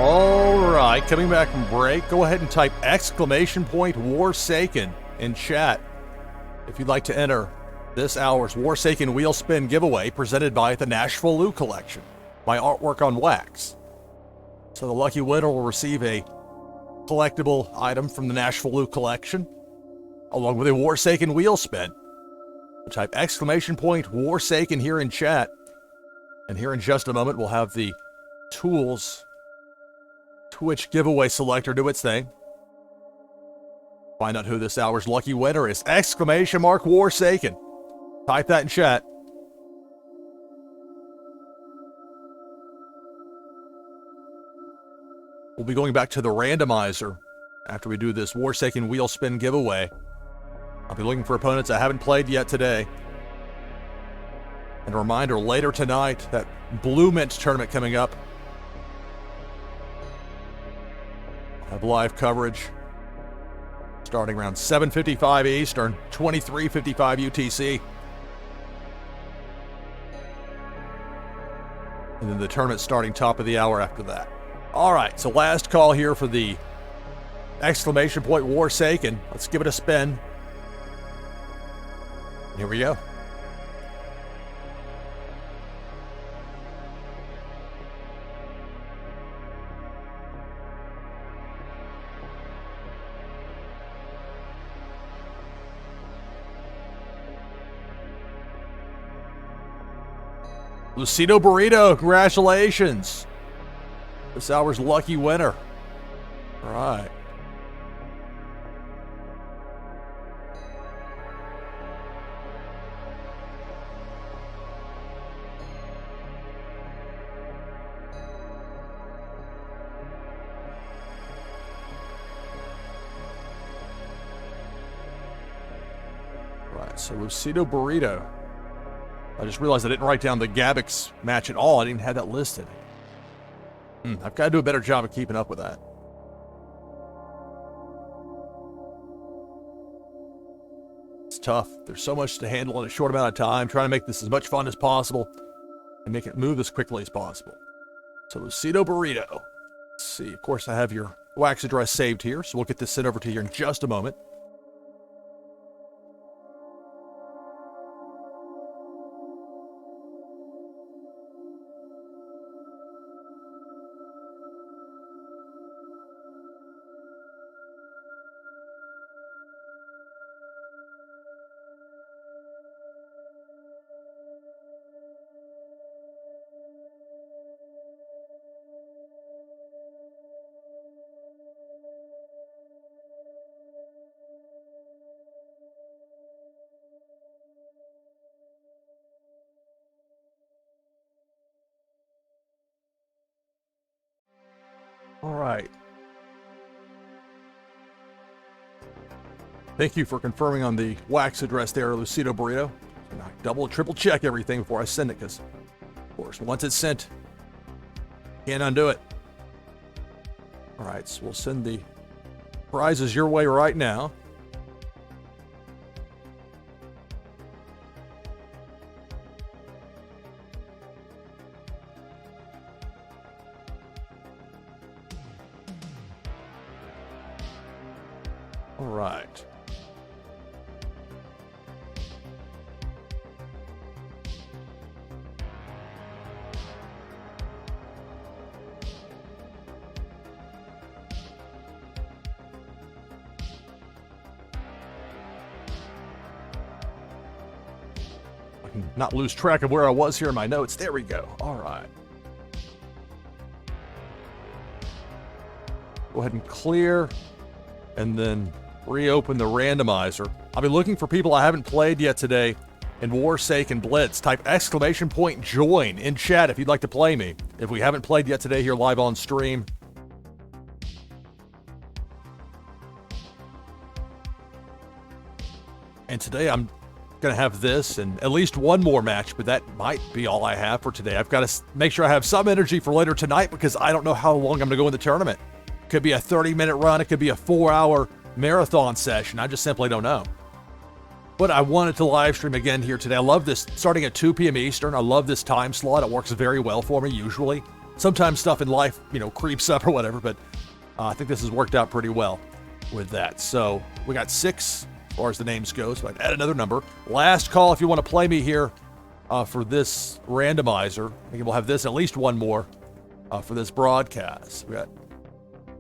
All right, coming back from break, go ahead and type !Warsaken in chat if you'd like to enter this hour's Warsaken Wheel Spin giveaway presented by the NashvilleLou collection, my artwork on wax. So the lucky winner will receive a collectible item from the NashvilleLou collection, along with a Warsaken Wheel Spin. So type !Warsaken here in chat, and here in just a moment we'll have the Tools Twitch giveaway selector do its thing. Find out who this hour's lucky winner is. !Warsaken. Type that in chat. We'll be going back to the randomizer after we do this Warsaken Wheel Spin giveaway. I'll be looking for opponents I haven't played yet today. And a reminder, later tonight, that Blue Mint tournament coming up. I'll have live coverage starting around 7:55 Eastern, 23:55 UTC. And then the tournament starting top of the hour after that. All right, so last call here for the !Warsaken. Let's give it a spin. Here we go. Lucido Burrito, congratulations. This hour's lucky winner. All right. Right, so Lucido Burrito. I just realized I didn't write down the Gabix match at all. I didn't have that listed. I've got to do a better job of keeping up with that. It's tough. There's so much to handle in a short amount of time. Trying to make this as much fun as possible and make it move as quickly as possible. So Lucido Burrito. Let's see. Of course, I have your wax address saved here, so we'll get this sent over to you in just a moment. All right. Thank you for confirming on the wax address there, Lucido Burrito. And I double, triple check everything before I send it, because, of course, once it's sent, can't undo it. All right, so we'll send the prizes your way right now. All right. I can not lose track of where I was here in my notes. There we go. All right. Go ahead and clear, and then reopen the randomizer. I'll be looking for people I haven't played yet today in Warsaken Blitz. Type !Join in chat if you'd like to play me. If we haven't played yet today here live on stream. And today I'm going to have this and at least one more match, but that might be all I have for today. I've got to make sure I have some energy for later tonight, because I don't know how long I'm going to go in the tournament. It could be a 30-minute run. It could be a 4-hour marathon session. I just simply don't know. But I wanted to live stream again here today. I love this starting at 2 p.m. Eastern. I love this time slot. It works very well for me usually. Sometimes stuff in life, creeps up or whatever, but I think this has worked out pretty well with that. So we got 6 as far as the names go, so I'd add another number. Last call if you want to play me here for this randomizer. I think we'll have this, at least one more for this broadcast. We got,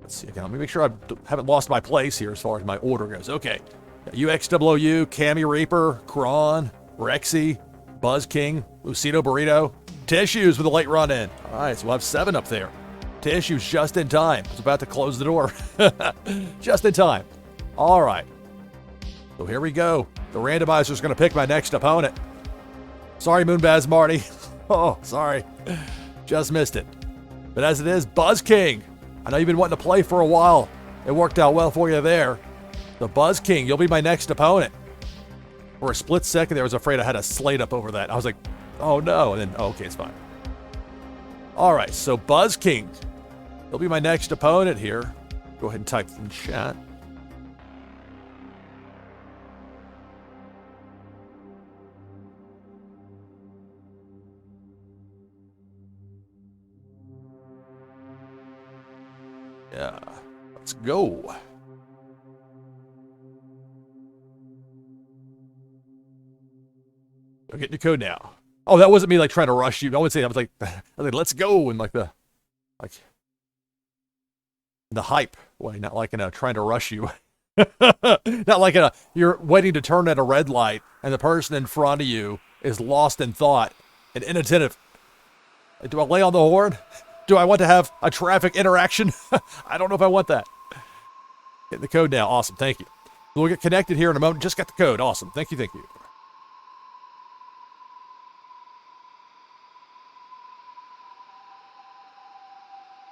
let's see again. Let me make sure I haven't lost my place here as far as my order goes. Okay. UXWOU, Cammy Reaper, Kron, Rexy, Buzz King, Lucido Burrito, Tissues with a late run in. All right, so we'll have 7 up there. Tissues just in time. I was about to close the door. Just in time. All right. So here we go. The randomizer's going to pick my next opponent. Sorry, Moonbaz Marty. Oh, sorry. Just missed it. But as it is, Buzz King. I know you've been wanting to play for a while. It worked out well for you there. The Buzz King, you'll be my next opponent. For a split second there, I was afraid I had a slate up over that. I was like, oh no. And then, okay, it's fine. All right, so Buzz King. He'll be my next opponent here. Go ahead and type in chat. Yeah, let's go. I'm getting your code now. Oh, that wasn't me like trying to rush you. I would say I was like, let's go, and like the hype way, not like trying to rush you. Not like you're waiting to turn at a red light and the person in front of you is lost in thought and inattentive. Do I lay on the horn? Do I want to have a traffic interaction? I don't know if I want that. Getting the code now. Awesome. Thank you. We'll get connected here in a moment. Just got the code. Awesome. Thank you. Thank you.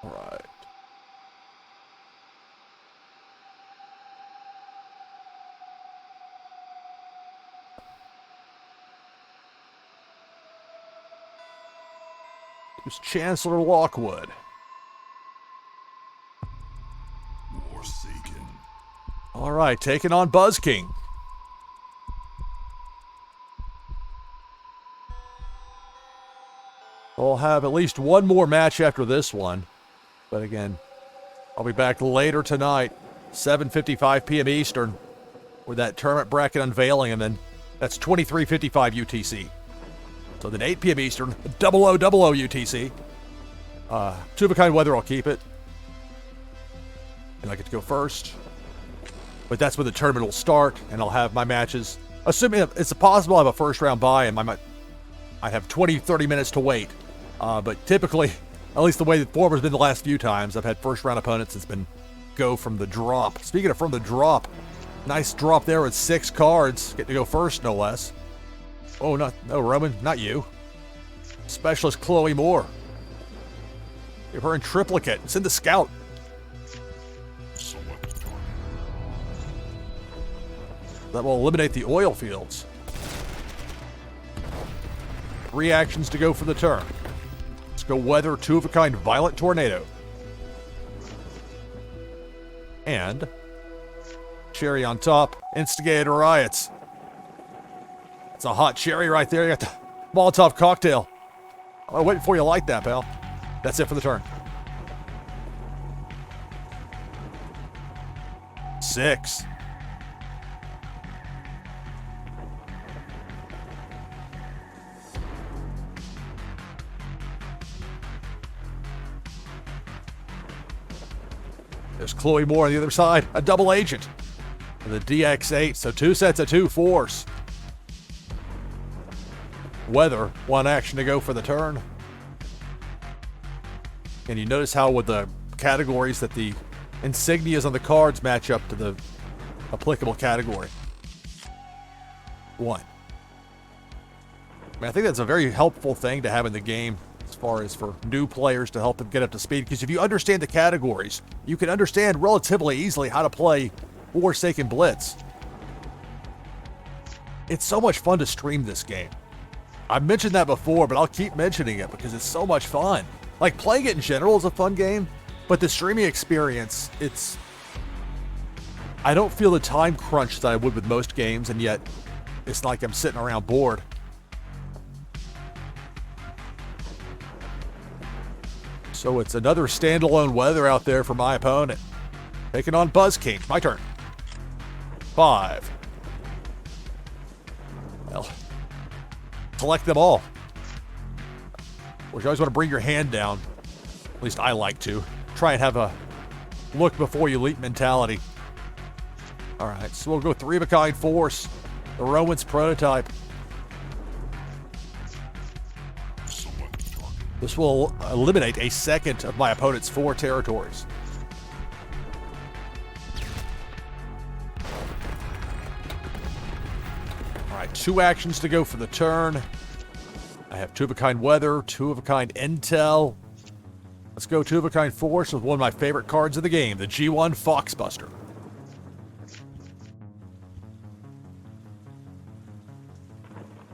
All right. It's Chancellor Lockwood. Warsaken. All right, taking on Buzz King. We'll have at least one more match after this one. But again, I'll be back later tonight, 7:55 p.m. Eastern, with that tournament bracket unveiling, and then that's 23:55 UTC. So then 8 p.m. Eastern, 00:00 UTC. Two-of-a-kind weather, I'll keep it. And I get to go first. But that's when the tournament will start, and I'll have my matches. Assuming it's possible I have a first-round bye, and I have 20, 30 minutes to wait. But typically, at least the way the form has been the last few times, I've had first-round opponents. It's been go from the drop. Speaking of from the drop, nice drop there with 6 cards. Get to go first, no less. Oh, no, Roman, not you. Specialist Chloe Moore. Give her in triplicate. It's in the scout. Select target. That will eliminate the oil fields. 3 actions to go for the turn. Let's go weather two-of-a-kind violent tornado. And cherry on top, instigated riots. It's a hot cherry right there. You got the Molotov cocktail. I'm waiting for you to like that, pal. That's it for the turn. 6. There's Chloe Moore on the other side, a double agent. The DX8, so 2 sets of 2 force. Weather, 1 action to go for the turn. And you notice how with the categories that the insignias on the cards match up to the applicable category. 1. I think that's a very helpful thing to have in the game as far as for new players to help them get up to speed. Because if you understand the categories, you can understand relatively easily how to play Warsaken Blitz. It's so much fun to stream this game. I've mentioned that before, but I'll keep mentioning it because it's so much fun. Like, playing it in general is a fun game, but the streaming experience, I don't feel the time crunch that I would with most games, and yet it's like I'm sitting around bored. So it's another standalone weather out there for my opponent. Taking on Buzz King. My turn. 5. Well, collect them all. Well, you always want to bring your hand down. At least I like to. Try and have a look before you leap mentality. All right, so we'll go 3-of-a-kind force. The Rowan's prototype. Select target. This will eliminate a second of my opponent's 4 territories. All right, 2 actions to go for the turn. I have 2-of-a-kind weather, 2-of-a-kind intel. Let's go 2-of-a-kind force with one of my favorite cards of the game, the G1 Foxbuster.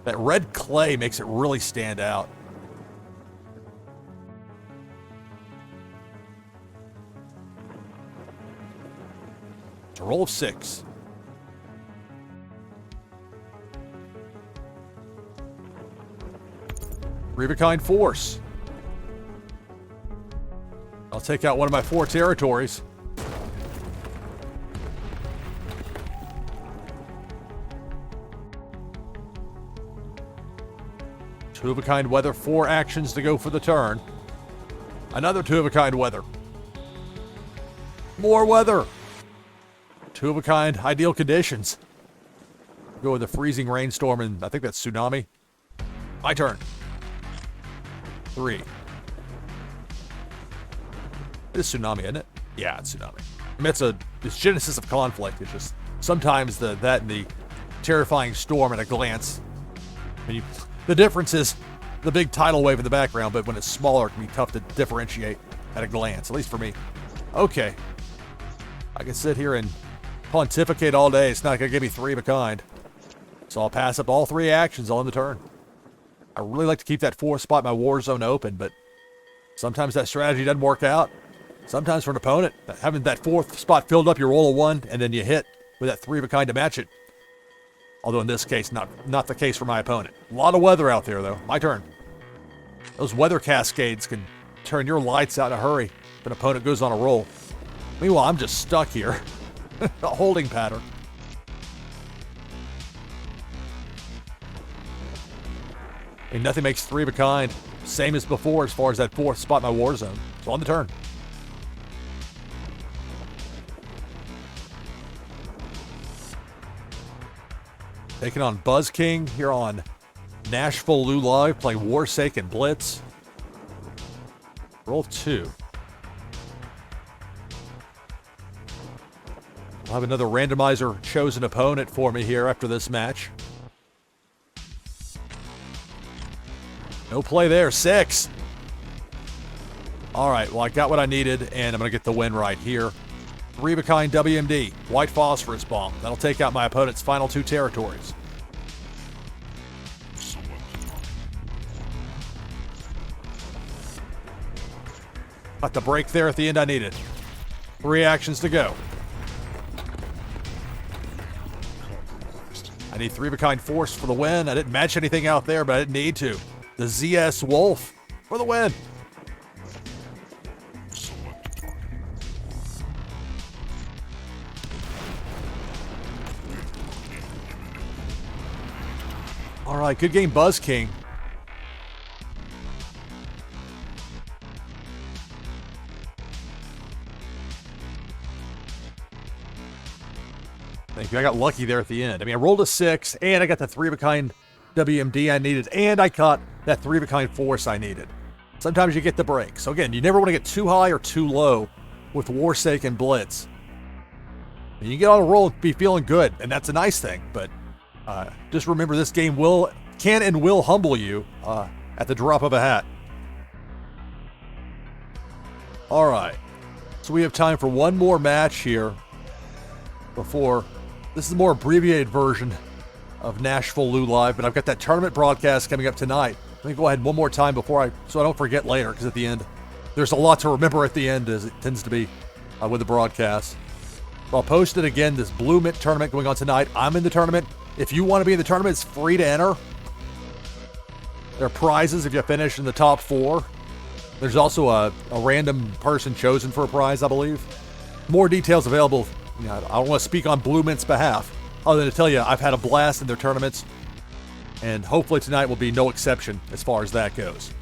That red clay makes it really stand out. It's a roll of 6. Three-of-a-kind force. I'll take out one of my 4 territories. Two-of-a-kind weather, 4 actions to go for the turn. Another 2-of-a-kind weather. More weather. 2-of-a-kind ideal conditions. Go with the freezing rainstorm, and I think that's tsunami. My turn. 3. It's tsunami, isn't it? Yeah, it's tsunami. I mean, it's genesis of conflict. It's just sometimes that and the terrifying storm at a glance. The difference is the big tidal wave in the background, but when it's smaller, it can be tough to differentiate at a glance, at least for me. Okay. I can sit here and pontificate all day. It's not going to give me 3-of-a-kind. So I'll pass up all 3 actions on the turn. I really like to keep that 4th spot in my war zone open, but sometimes that strategy doesn't work out. Sometimes for an opponent, having that 4th spot filled up, you roll a 1, and then you hit with that 3-of-a-kind to match it. Although in this case, not the case for my opponent. A lot of weather out there, though. My turn. Those weather cascades can turn your lights out in a hurry if an opponent goes on a roll. Meanwhile, I'm just stuck here. A holding pattern. And nothing makes 3-of-a-kind. Same as before as far as that 4th spot in my war zone. So on the turn. Taking on Buzz King here on NashvilleLou Live, playing Warsaken Blitz. Roll 2. I'll have another randomizer chosen opponent for me here after this match. No play there. 6. All right, well, I got what I needed, and I'm going to get the win right here. 3-of-a-kind WMD, White Phosphorus Bomb. That'll take out my opponent's final 2 territories. Got the break there at the end I needed. 3 actions to go. I need 3-of-a-kind force for the win. I didn't match anything out there, but I didn't need to. The ZS Wolf for the win. All right, good game, Buzz King. Thank you. I got lucky there at the end. I mean, I rolled a 6, and I got the 3-of-a-kind WMD I needed, and I caught that 3-of-a-kind force I needed. Sometimes you get the break. So again, you never want to get too high or too low with Warsaken Blitz. You get on a roll and be feeling good, and that's a nice thing, but just remember this game can and will humble you at the drop of a hat. All right, so we have time for one more match here before. This is a more abbreviated version of NashvilleLou Live, but I've got that tournament broadcast coming up tonight. Let me go ahead one more time so I don't forget later, because at the end, there's a lot to remember at the end, as it tends to be with the broadcast. So I'll post it again, this Blue Mint tournament going on tonight. I'm in the tournament. If you want to be in the tournament, it's free to enter. There are prizes if you finish in the top 4. There's also a random person chosen for a prize, I believe. More details available. You know, I don't want to speak on Blue Mint's behalf, other than to tell you I've had a blast in their tournaments, and hopefully tonight will be no exception as far as that goes.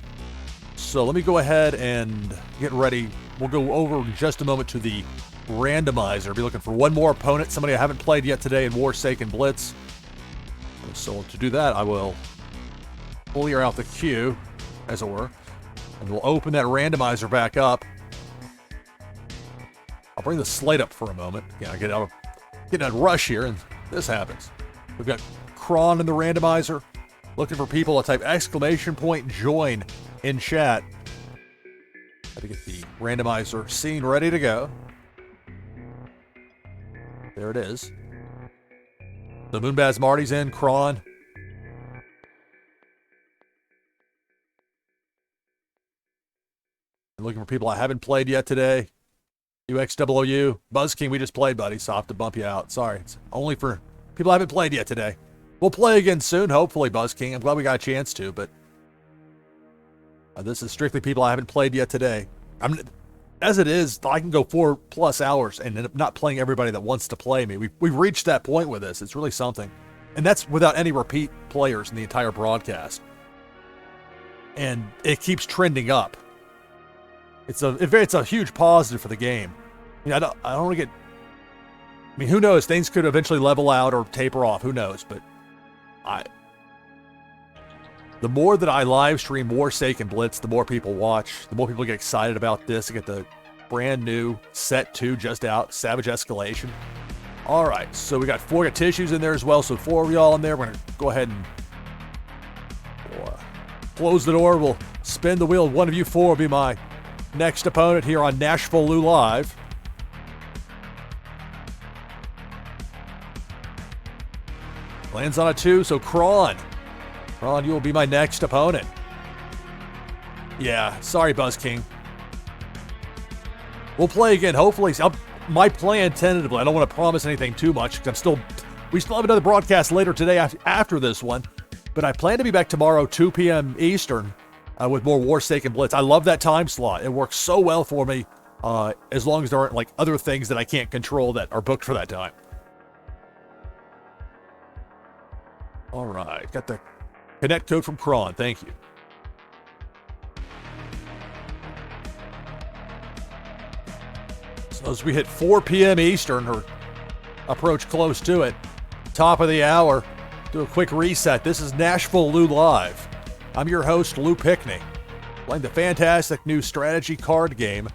So let me go ahead and get ready. We'll go over in just a moment to the randomizer. Be looking for one more opponent, somebody I haven't played yet today in Warsaken Blitz. So to do that, I will clear out the queue, as it were, and we'll open that randomizer back up. I'll bring the slate up for a moment. Again, I get out of rush here, and this happens. We've got Kron in the randomizer, looking for people to type !join in chat. Got to get the randomizer scene ready to go. There it is. The Moonbaz Marty's in, Kron. I'm looking for people I haven't played yet today. UXWOU, Buzz King, we just played, buddy, so I'll have to bump you out. Sorry, it's only for people I haven't played yet today. We'll play again soon, hopefully, Buzz King. I'm glad we got a chance to, but this is strictly people I haven't played yet today. As it is, I can go 4+ hours and end up not playing everybody that wants to play me. We've reached that point with this. It's really something. And that's without any repeat players in the entire broadcast. And it keeps trending up. It's a huge positive for the game. I mean, I don't want to get... I mean, who knows? Things could eventually level out or taper off. Who knows? But the more that I live stream Warsaken Blitz, the more people watch, the more people get excited about this. I get the brand new set 2 just out, Savage Escalation. All right, so we got 4 tissues in there as well, so 4 of y'all in there. We're going to go ahead and close the door. We'll spin the wheel. One of you 4 will be my next opponent here on NashvilleLou Live. Lands on a 2, so Kron, you will be my next opponent. Yeah, sorry, Buzz King. We'll play again, hopefully. My plan, tentatively, I don't want to promise anything too much, because we still have another broadcast later today after this one, but I plan to be back tomorrow, 2 p.m. Eastern, with more Warsaken Blitz. I love that time slot. It works so well for me, as long as there aren't like other things that I can't control that are booked for that time. All right, got the connect code from Kron. Thank you. So as we hit 4 p.m. Eastern, or approach close to it, top of the hour, do a quick reset. This is NashvilleLou Live. I'm your host, Lou Pickney, playing the fantastic new strategy card game,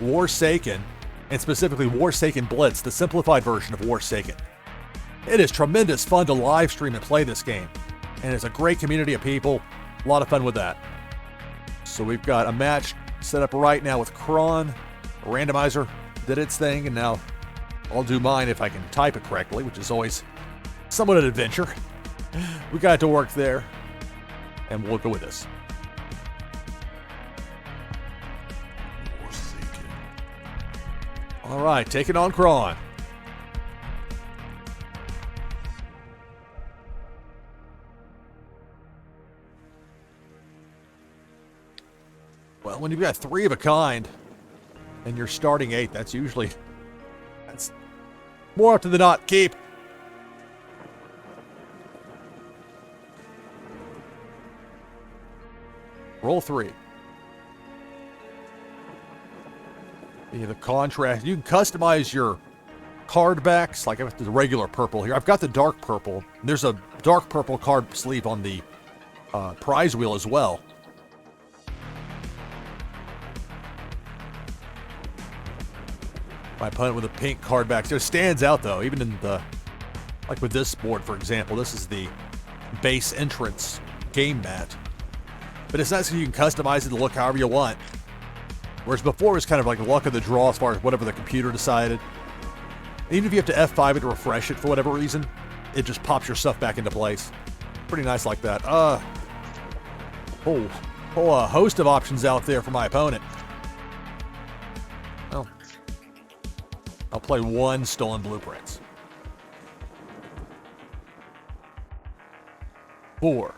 Warsaken, and specifically Warsaken Blitz, the simplified version of Warsaken. It is tremendous fun to live stream and play this game, and it's a great community of people. A lot of fun with that. So we've got a match set up right now with Kron. The randomizer did its thing, and now I'll do mine if I can type it correctly, which is always somewhat an adventure. We got to work there, and we'll go with this. All right, taking on Kron. Well, when you've got 3 of a kind and you're starting 8, that's more often than not keep. Roll 3. The contrast. You can customize your card backs, like I've got the regular purple here. I've got the dark purple. There's a dark purple card sleeve on the prize wheel as well. My opponent with a pink card back. So it stands out though, even in like with this board, for example. This is the base entrance game mat. But it's nice because you can customize it to look however you want. Whereas before it was kind of like luck of the draw as far as whatever the computer decided. Even if you have to F5 it to refresh it for whatever reason, it just pops your stuff back into place. Pretty nice like that. Whole host of options out there for my opponent. Well, I'll play 1 Stolen Blueprints. 4.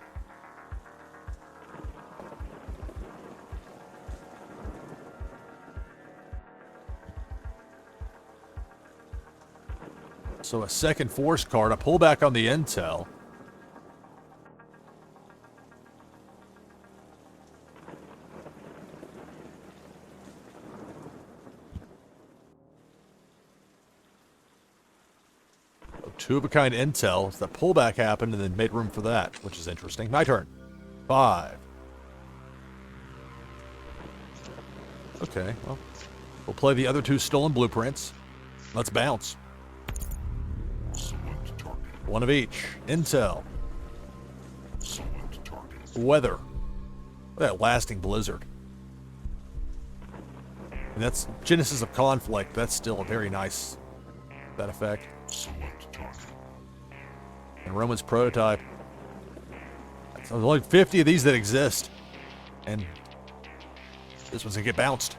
Also a second force card, a pullback on the intel. Two-of-a-kind intel. So the pullback happened and then made room for that, which is interesting. My turn. 5. Okay, well, we'll play the other 2 stolen blueprints. Let's bounce. Select target. 1 of each. Intel. Select target. Weather. Look at that lasting blizzard. And that's Genesis of Conflict. That's still a very nice, that effect. Select target. And Roman's Prototype. There's only 50 of these that exist. And this one's gonna get bounced.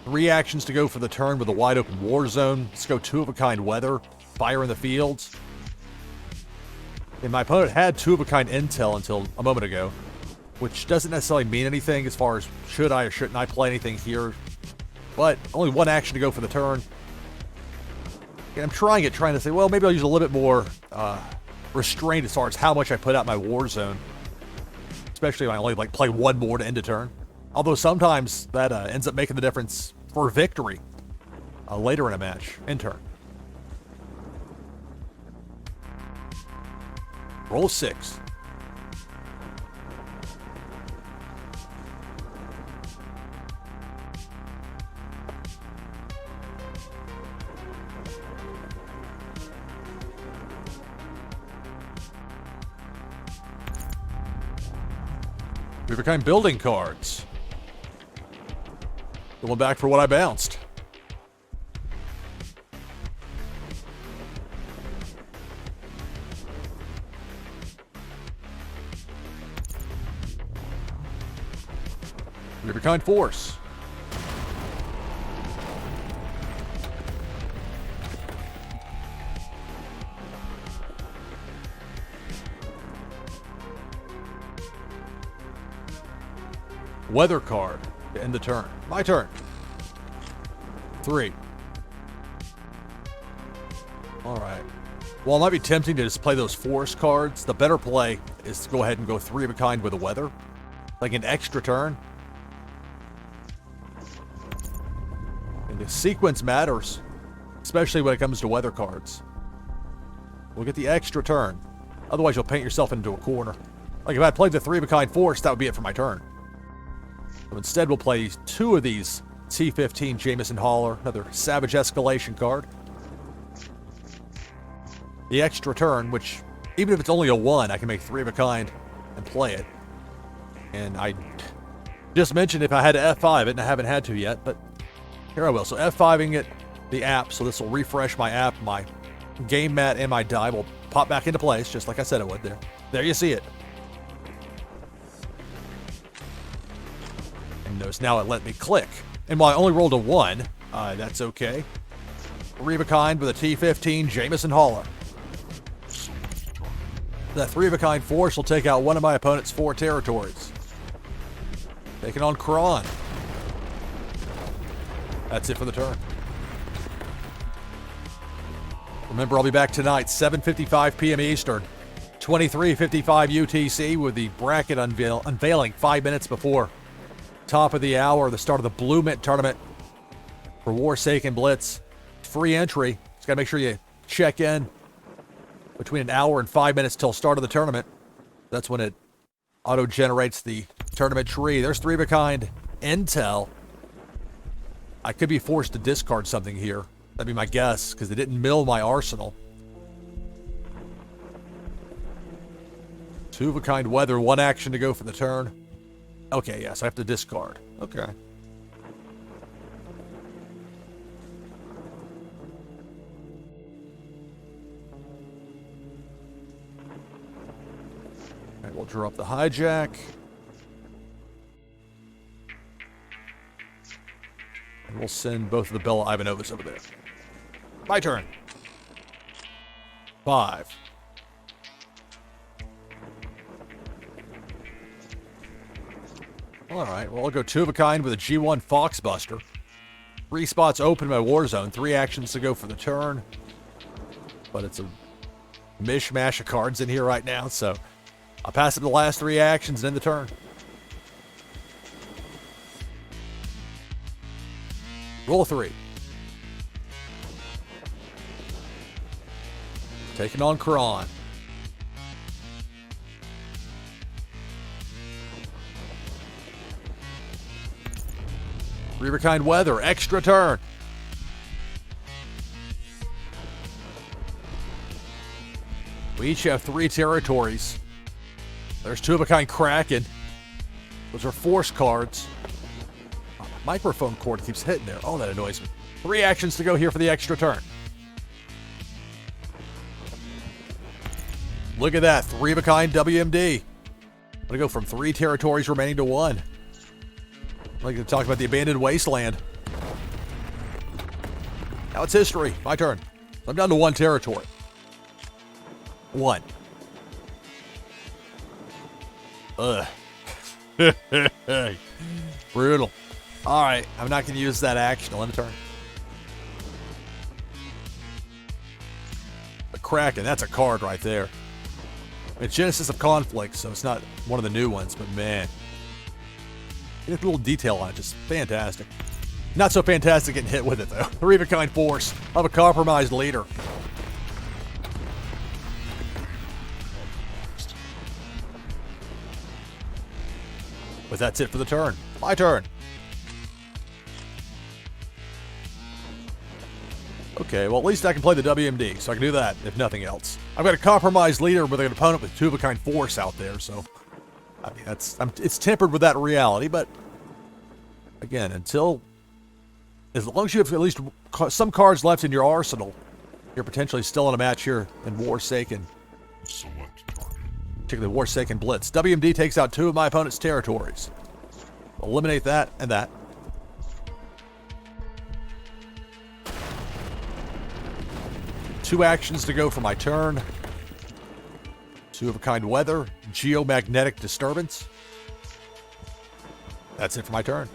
3 actions to go for the turn with a wide open war zone. Let's go 2-of-a-kind weather. Fire in the fields. And my opponent had 2-of-a-kind intel until a moment ago, which doesn't necessarily mean anything as far as should I or shouldn't I play anything here. But only 1 action to go for the turn. And I'm trying to say, well, maybe I'll use a little bit more restraint as far as how much I put out my war zone. Especially if I only play 1 more to end a turn. Although sometimes that ends up making the difference for victory later in a match. End turn. Roll 6. Two-of-a-kind building cards. Going back for what I bounced. Two-of-a-kind force. Weather card to end the turn. My turn. 3. All right. While it might be tempting to just play those force cards, the better play is to go ahead and go 3-of-a-kind with a weather. Like an extra turn. And the sequence matters, especially when it comes to weather cards. We'll get the extra turn. Otherwise, you'll paint yourself into a corner. Like if I had played the 3-of-a-kind force, that would be it for my turn. So instead, we'll play 2 of these T-15 Jameson Hauler, another Savage Escalation card. The extra turn, which, even if it's only a 1, I can make 3-of-a-kind and play it. And I just mentioned if I had to F5 it, and I haven't had to yet, but here I will. So F5ing it, the app, so this will refresh my app, my game mat, and my die will pop back into place, just like I said it would there. There you see it. Notice now it let me click. And while I only rolled a 1, that's okay. 3-of-a-kind with a T-15 Jameson Hauler. That 3-of-a-kind force will take out one of my opponent's 4 territories. Taking on Kron. That's it for the turn. Remember, I'll be back tonight, 7:55 p.m. Eastern, 23:55 UTC, with the bracket unveiling 5 minutes before top of the hour, the start of the Blue Mint tournament for Warsaken Blitz. Free entry. Just gotta make sure you check in between an hour and 5 minutes till start of the tournament. That's when it auto-generates the tournament tree. There's 3-of-a-kind intel. I could be forced to discard something here. That'd be my guess, because they didn't mill my arsenal. 2-of-a-kind weather, 1 action to go for the turn. Okay, yes, I have to discard. Okay. All right, we'll draw up the hijack. And we'll send both of the Bella Ivanovas over there. My turn. 5. All right, well, I'll go 2-of-a-kind with a G1 Foxbuster. 3 spots open in my war zone. 3 actions to go for the turn. But it's a mishmash of cards in here right now, so I'll pass up the last 3 actions and end the turn. Roll 3. Taking on Kron. Reaverkind Weather, extra turn. We each have 3 territories. There's 2 of a kind Kraken. Those are force cards. Oh, my microphone cord keeps hitting there. Oh, that annoys me. 3 actions to go here for the extra turn. Look at that. 3 of a kind WMD. I'm going to go from 3 territories remaining to 1. I'd like to talk about the abandoned wasteland. Now it's history. My turn. I'm down to 1 territory. 1. Ugh. Brutal. Alright, I'm not going to use that action. I'll end the turn. The Kraken, that's a card right there. It's Genesis of Conflict, so it's not one of the new ones, but man. Get a little detail on it, just fantastic. Not so fantastic getting hit with it, though. 3 of a kind force of a compromised leader. But that's it for the turn. My turn. Okay, well, at least I can play the WMD, so I can do that, if nothing else. I've got a compromised leader with an opponent with 2 of a kind force out there, so I mean, it's tempered with that reality, but again, as long as you have at least some cards left in your arsenal, you're potentially still in a match here in Warsaken. Select target. Particularly Warsaken Blitz. WMD takes out 2 of my opponent's territories. Eliminate that and that. Two actions to go for my turn. 2 of a kind weather. Geomagnetic disturbance. That's it for my turn.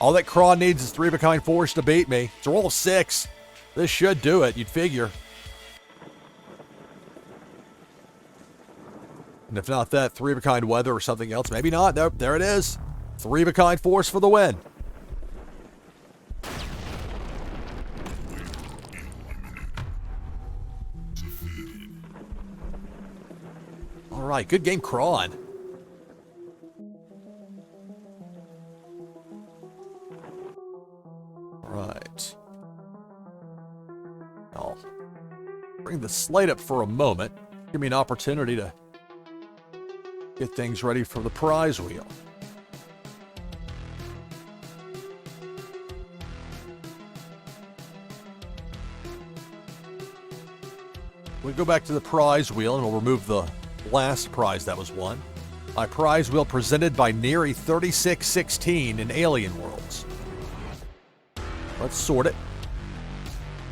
All that Kron needs is 3 of a kind force to beat me. It's a roll of 6. This should do it, you'd figure. And if not that, 3 of a kind weather or something else. Maybe not. There it is. 3 of a kind force for the win. All right, good game, Kron. Right. I'll bring the slate up for a moment. Give me an opportunity to get things ready for the prize wheel. We go back to the prize wheel and we'll remove the last prize that was won. My prize wheel presented by Neri 3616 in Alien Worlds. Let's sort it.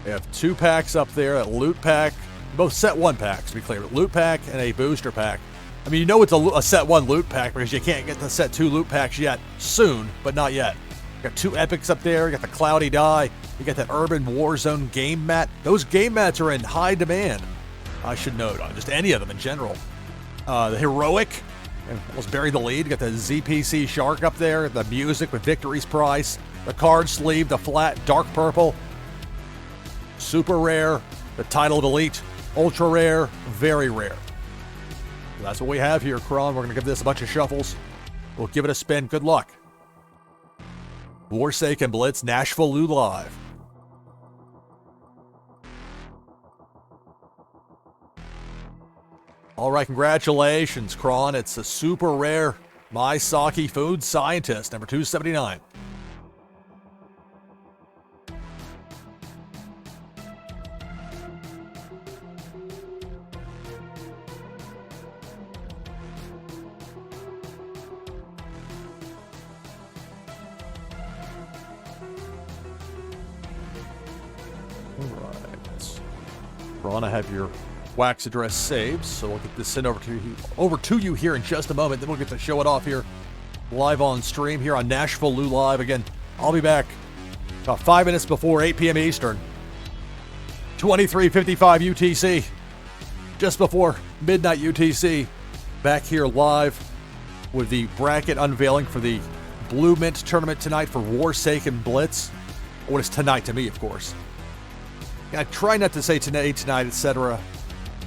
We have 2 packs up there, a loot pack, both set 1 packs to be clear, loot pack and a booster pack. I mean, you know it's a set 1 loot pack because you can't get the set 2 loot packs yet. Soon, but not yet. You got 2 epics up there, you got the Cloudy Die, you got that Urban Warzone game mat. Those game mats are in high demand. I should note, just any of them in general. The Heroic, almost buried the lead. You got the ZPC Shark up there, the music with Victory's Price, the card sleeve, the flat dark purple, super rare, the title of Elite, ultra rare, very rare. So that's what we have here, Kron. We're going to give this a bunch of shuffles. We'll give it a spin. Good luck. Warsaken Blitz, NashvilleLou Live. All right, congratulations, Kron. It's a super rare My Saki Food Scientist, number 279. All right. Kron, I have your wax address saved, so we'll get this sent over to you here in just a moment. Then we'll get to show it off here live on stream here on NashvilleLou Live. Again, I'll be back About 5 minutes before 8 p.m. Eastern. 23:55 UTC. Just before midnight UTC. Back here live with the bracket unveiling for the Blue Mint tournament tonight for Warsaken Blitz. What is tonight to me, of course. I try not to say tonight, etc.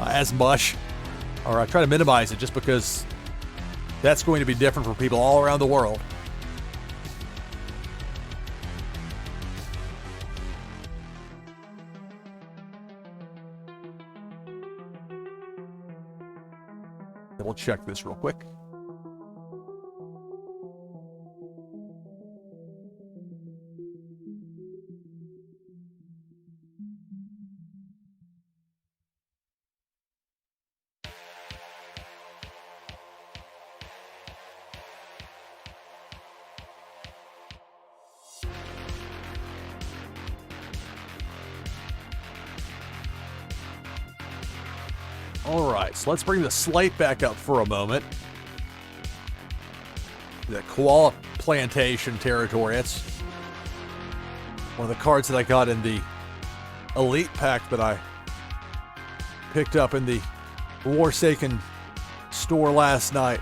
As much. Or I try to minimize it just because that's going to be different for people all around the world. We'll check this real quick. All right, so let's bring the slate back up for a moment. The Koala Plantation territory. That's one of the cards that I got in the Elite pack that I picked up in the Warsaken store last night.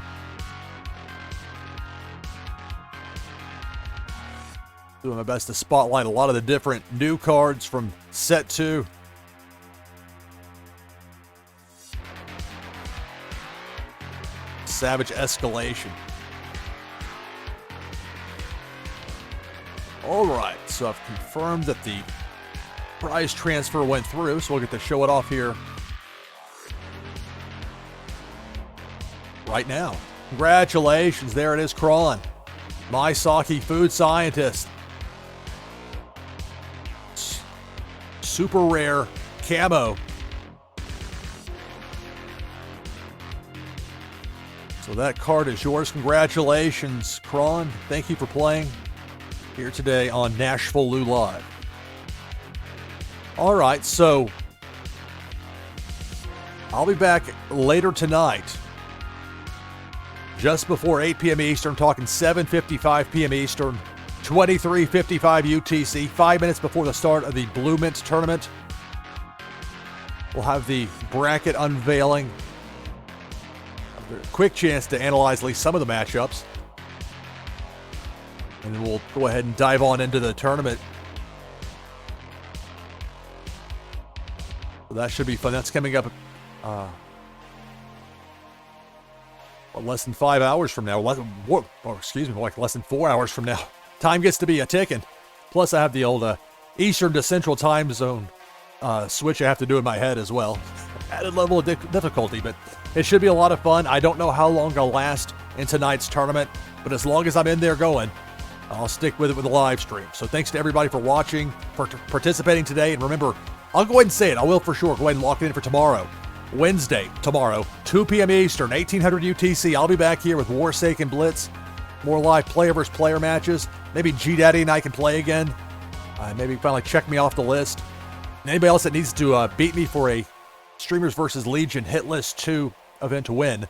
Doing my best to spotlight a lot of the different new cards from set 2. Savage Escalation. All right, so I've confirmed that the prize transfer went through, so we'll get to show it off here right now. Congratulations, there it is, Kron. My Saki food scientist. Super rare camo. So that card is yours. Congratulations, Kron. Thank you for playing here today on NashvilleLou Live. All right, so I'll be back later tonight, just before 8 p.m. Eastern, talking 7:55 p.m. Eastern, 23:55 UTC, 5 minutes before the start of the Blue Mint tournament. We'll have the bracket unveiling. A quick chance to analyze at least some of the matchups. And then we'll go ahead and dive on into the tournament. So that should be fun. That's coming up less than 5 hours from now. Like less than 4 hours from now. Time gets to be a ticking. Plus I have the old Eastern to Central time zone switch I have to do in my head as well. Added level of difficulty, but it should be a lot of fun. I don't know how long I'll last in tonight's tournament, but as long as I'm in there going, I'll stick with it with the live stream. So thanks to everybody for watching, for participating today. And remember, I'll go ahead and say it. I will for sure. Go ahead and lock it in for tomorrow. Wednesday, tomorrow, 2 p.m. Eastern, 1800 UTC. I'll be back here with Warsaken Blitz. More live player versus player matches. Maybe G-Daddy and I can play again. Maybe finally check me off the list. And anybody else that needs to beat me for a Streamers vs. Legion Hit List 2 event to win.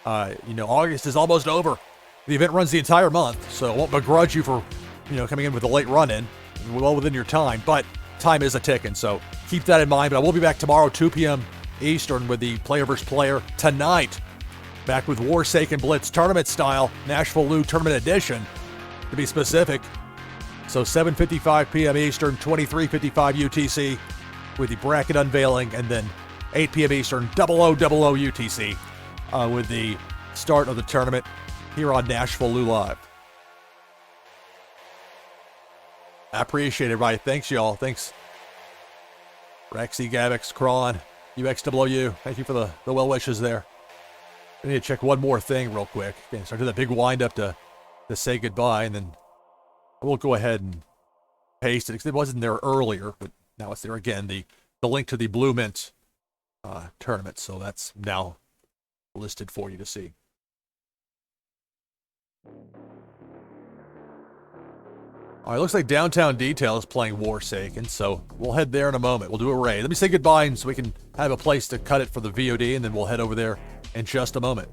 August is almost over. The event runs the entire month, so I won't begrudge you for, coming in with a late run-in, well within your time, but time is a ticking, so keep that in mind. But I will be back tomorrow, 2 p.m. Eastern, with the player versus player. Tonight, back with Warsaken Blitz tournament style, NashvilleLou Tournament Edition, to be specific. So 7:55 p.m. Eastern, 23:55 UTC, with the bracket unveiling, and then 8 p.m. Eastern, 0000 UTC, with the start of the tournament here on NashvilleLou Live. I appreciate it, everybody. Thanks, y'all. Thanks, Rexy, Gavix, Kron, UXWU. Thank you for the well wishes there. I need to check one more thing real quick. Okay, so I did that big wind up to say goodbye, and then I will go ahead and paste it because it wasn't there earlier, but now it's there again. The link to the Blue Mint tournament, so that's now listed for you to see. All right, looks like Downtown Detail is playing Warsaken, so we'll head there in a moment. We'll do a raid. Let me say goodbye and so we can have a place to cut it for the VOD, and then we'll head over there in just a moment.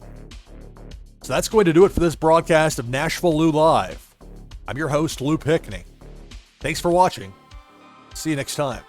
So that's going to do it for this broadcast of NashvilleLou Live. I'm your host, Lou Pickney. Thanks for watching. See you next time.